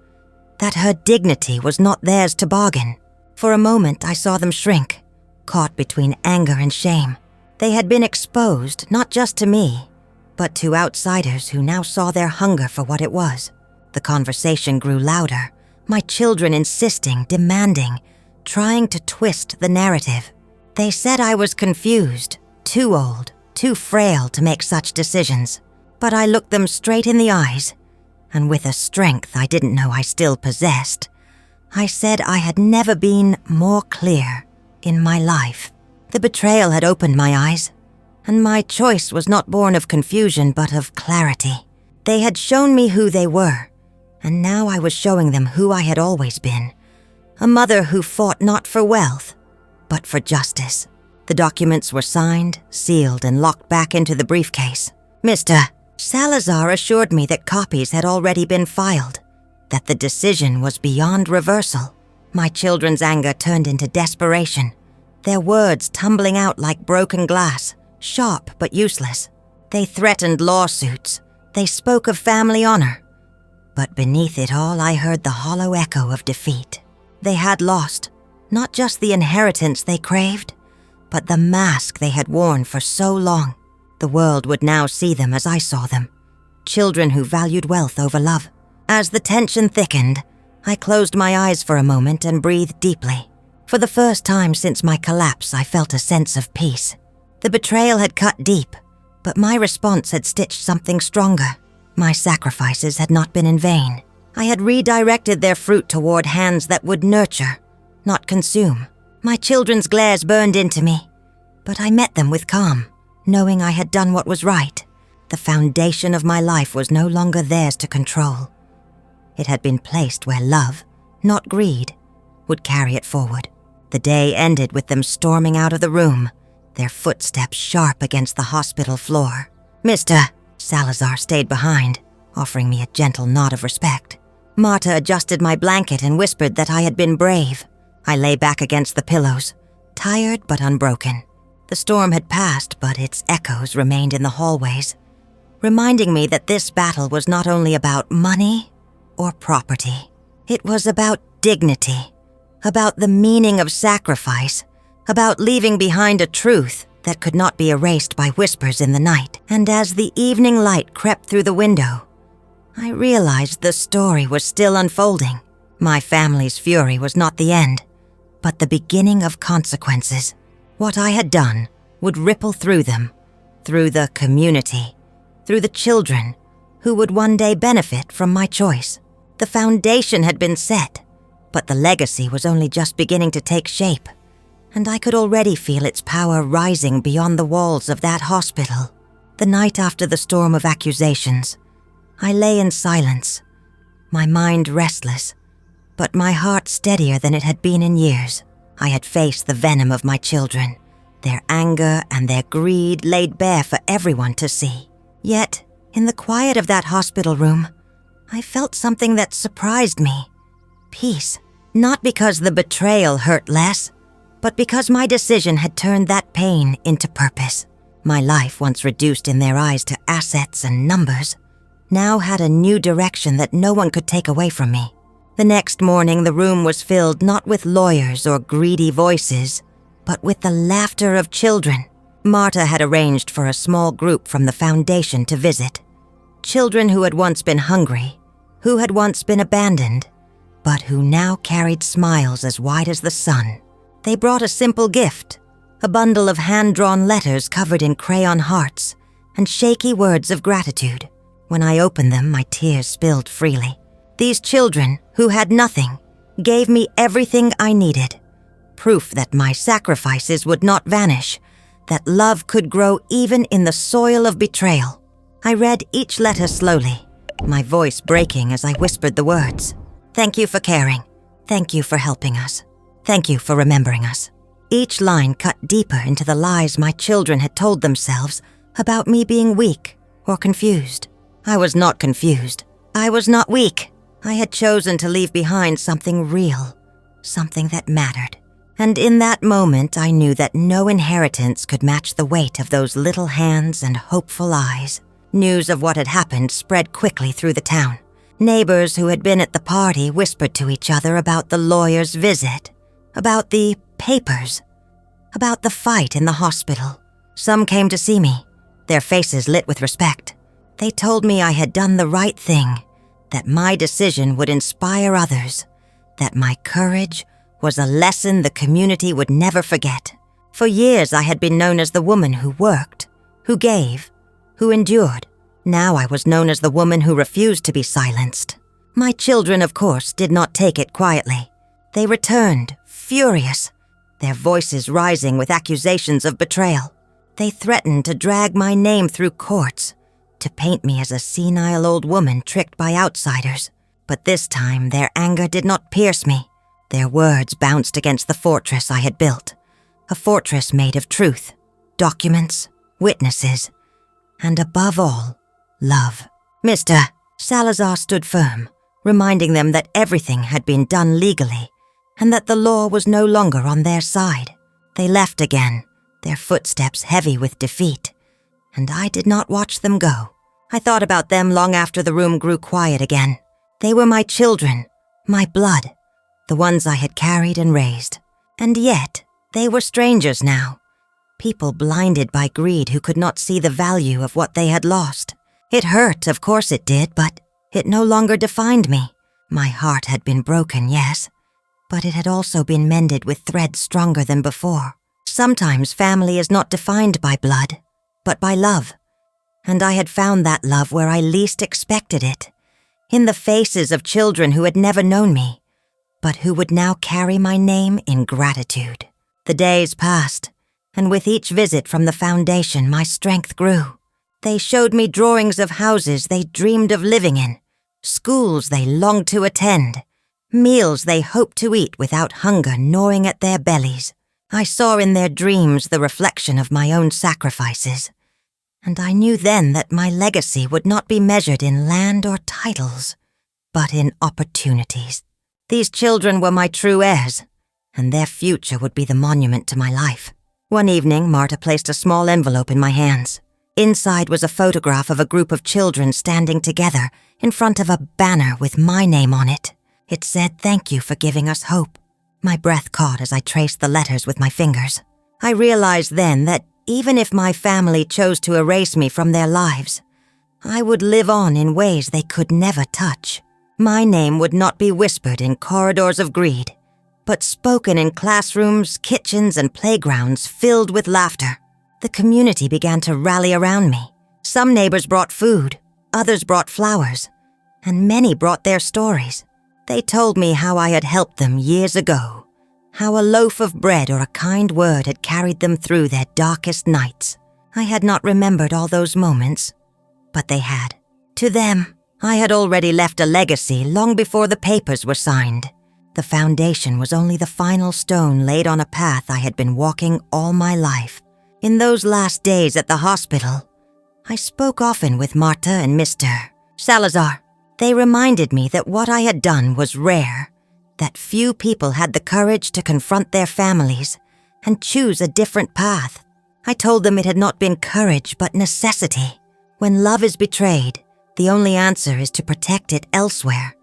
that her dignity was not theirs to bargain. For a moment I saw them shrink, caught between anger and shame. They had been exposed not just to me, but to outsiders who now saw their hunger for what it was. The conversation grew louder, my children insisting, demanding, trying to twist the narrative. They said I was confused, too old, too frail to make such decisions. But I looked them straight in the eyes, and with a strength I didn't know I still possessed, I said I had never been more clear in my life. The betrayal had opened my eyes, and my choice was not born of confusion but of clarity. They had shown me who they were, and now I was showing them who I had always been, a mother who fought not for wealth, but for justice. The documents were signed, sealed, and locked back into the briefcase. Mr. Salazar assured me that copies had already been filed, that the decision was beyond reversal. My children's anger turned into desperation, their words tumbling out like broken glass, sharp but useless. They threatened lawsuits. They spoke of family honor. But beneath it all, I heard the hollow echo of defeat. They had lost, not just the inheritance they craved, but the mask they had worn for so long. The world would now see them as I saw them, children who valued wealth over love. As the tension thickened, I closed my eyes for a moment and breathed deeply. For the first time since my collapse, I felt a sense of peace. The betrayal had cut deep, but my response had stitched something stronger. My sacrifices had not been in vain. I had redirected their fruit toward hands that would nurture, not consume. My children's glares burned into me, but I met them with calm, knowing I had done what was right. The foundation of my life was no longer theirs to control. It had been placed where love, not greed, would carry it forward. The day ended with them storming out of the room, their footsteps sharp against the hospital floor. "Mr." Salazar stayed behind, offering me a gentle nod of respect. Marta adjusted my blanket and whispered that I had been brave. I lay back against the pillows, tired but unbroken. The storm had passed, but its echoes remained in the hallways, reminding me that this battle was not only about money or property. It was about dignity, about the meaning of sacrifice, about leaving behind a truth that could not be erased by whispers in the night. And as the evening light crept through the window, I realized the story was still unfolding. My family's fury was not the end, but the beginning of consequences. What I had done would ripple through them, through the community, through the children who would one day benefit from my choice. The foundation had been set, but the legacy was only just beginning to take shape, and I could already feel its power rising beyond the walls of that hospital. The night after the storm of accusations, I lay in silence, my mind restless, but my heart steadier than it had been in years. I had faced the venom of my children, their anger and their greed laid bare for everyone to see. Yet, in the quiet of that hospital room, I felt something that surprised me. Peace. Not because the betrayal hurt less, but because my decision had turned that pain into purpose. My life, once reduced in their eyes to assets and numbers, now had a new direction that no one could take away from me. The next morning, the room was filled not with lawyers or greedy voices, but with the laughter of children. Marta had arranged for a small group from the foundation to visit. Children who had once been hungry, who had once been abandoned, but who now carried smiles as wide as the sun. They brought a simple gift, a bundle of hand-drawn letters covered in crayon hearts and shaky words of gratitude. When I opened them, my tears spilled freely. These children, who had nothing, gave me everything I needed. Proof that my sacrifices would not vanish, that love could grow even in the soil of betrayal. I read each letter slowly, my voice breaking as I whispered the words. "Thank you for caring. Thank you for helping us. Thank you for remembering us." Each line cut deeper into the lies my children had told themselves about me being weak or confused. I was not confused. I was not weak. I had chosen to leave behind something real, something that mattered. And in that moment, I knew that no inheritance could match the weight of those little hands and hopeful eyes. News of what had happened spread quickly through the town. Neighbors who had been at the party whispered to each other about the lawyer's visit, about the papers, about the fight in the hospital. Some came to see me, their faces lit with respect. They told me I had done the right thing, that my decision would inspire others, that my courage was a lesson the community would never forget. For years I had been known as the woman who worked, who gave, who endured. Now I was known as the woman who refused to be silenced. My children, of course, did not take it quietly. They returned, furious, their voices rising with accusations of betrayal. They threatened to drag my name through courts, to paint me as a senile old woman tricked by outsiders. But this time their anger did not pierce me. Their words bounced against the fortress I had built, a fortress made of truth, documents, witnesses, and above all, love. "Mr." Salazar stood firm, reminding them that everything had been done legally and that the law was no longer on their side. They left again, their footsteps heavy with defeat, and I did not watch them go. I thought about them long after the room grew quiet again. They were my children, my blood, the ones I had carried and raised. And yet, they were strangers now. People blinded by greed who could not see the value of what they had lost. It hurt, of course it did, but it no longer defined me. My heart had been broken, yes, but it had also been mended with threads stronger than before. Sometimes family is not defined by blood, but by love. And I had found that love where I least expected it, in the faces of children who had never known me, but who would now carry my name in gratitude. The days passed, and with each visit from the foundation, my strength grew. They showed me drawings of houses they dreamed of living in, schools they longed to attend, meals they hoped to eat without hunger gnawing at their bellies. I saw in their dreams the reflection of my own sacrifices, and I knew then that my legacy would not be measured in land or titles, but in opportunities. These children were my true heirs, and their future would be the monument to my life. One evening, Marta placed a small envelope in my hands. Inside was a photograph of a group of children standing together in front of a banner with my name on it. It said, "Thank you for giving us hope." My breath caught as I traced the letters with my fingers. I realized then that even if my family chose to erase me from their lives, I would live on in ways they could never touch. My name would not be whispered in corridors of greed, but spoken in classrooms, kitchens, and playgrounds filled with laughter. The community began to rally around me. Some neighbors brought food, others brought flowers, and many brought their stories. They told me how I had helped them years ago, how a loaf of bread or a kind word had carried them through their darkest nights. I had not remembered all those moments, but they had. To them, I had already left a legacy long before the papers were signed. The foundation was only the final stone laid on a path I had been walking all my life. In those last days at the hospital, I spoke often with Marta and Mr. Salazar. They reminded me that what I had done was rare, that few people had the courage to confront their families and choose a different path. I told them it had not been courage but necessity. When love is betrayed, the only answer is to protect it elsewhere,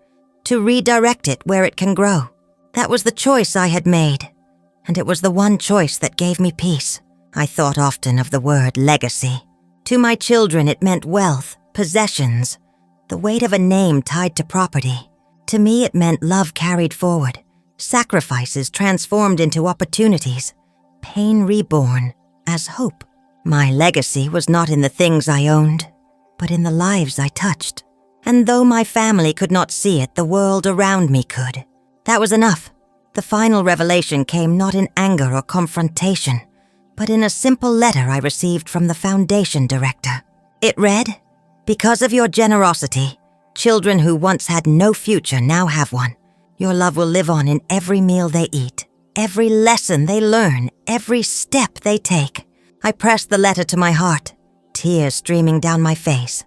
to redirect it where it can grow. That was the choice I had made, and it was the one choice that gave me peace. I thought often of the word legacy. To my children it meant wealth, possessions, the weight of a name tied to property. To me it meant love carried forward, sacrifices transformed into opportunities, pain reborn as hope. My legacy was not in the things I owned, but in the lives I touched. And though my family could not see it, the world around me could. That was enough. The final revelation came not in anger or confrontation, but in a simple letter I received from the foundation director. It read, "Because of your generosity, children who once had no future now have one. Your love will live on in every meal they eat, every lesson they learn, every step they take." I pressed the letter to my heart, tears streaming down my face,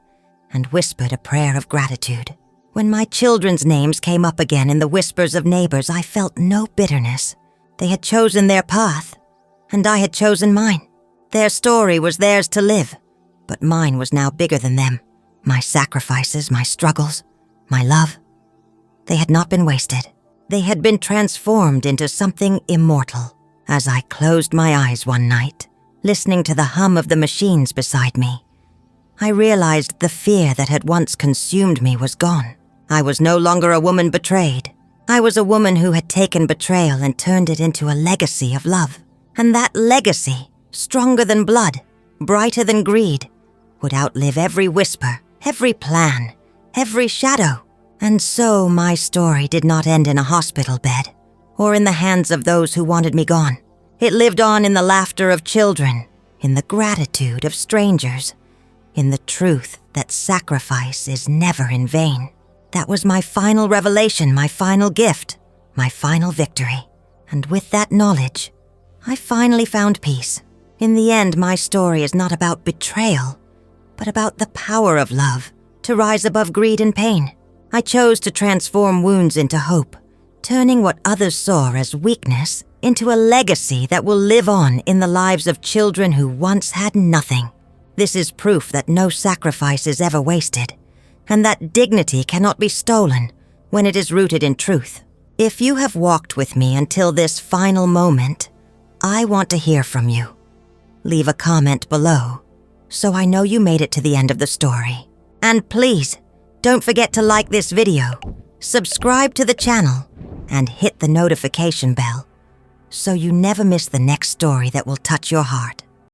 and whispered a prayer of gratitude. When my children's names came up again in the whispers of neighbors, I felt no bitterness. They had chosen their path, and I had chosen mine. Their story was theirs to live, but mine was now bigger than them. My sacrifices, my struggles, my love, they had not been wasted. They had been transformed into something immortal. As I closed my eyes one night, listening to the hum of the machines beside me, I realized the fear that had once consumed me was gone. I was no longer a woman betrayed. I was a woman who had taken betrayal and turned it into a legacy of love. And that legacy, stronger than blood, brighter than greed, would outlive every whisper, every plan, every shadow. And so my story did not end in a hospital bed, or in the hands of those who wanted me gone. It lived on in the laughter of children, in the gratitude of strangers, in the truth that sacrifice is never in vain. That was my final revelation, my final gift, my final victory. And with that knowledge, I finally found peace. In the end, my story is not about betrayal, but about the power of love to rise above greed and pain. I chose to transform wounds into hope, turning what others saw as weakness into a legacy that will live on in the lives of children who once had nothing. This is proof that no sacrifice is ever wasted, and that dignity cannot be stolen when it is rooted in truth. If you have walked with me until this final moment, I want to hear from you. Leave a comment below, so I know you made it to the end of the story. And please, don't forget to like this video, subscribe to the channel, and hit the notification bell, so you never miss the next story that will touch your heart.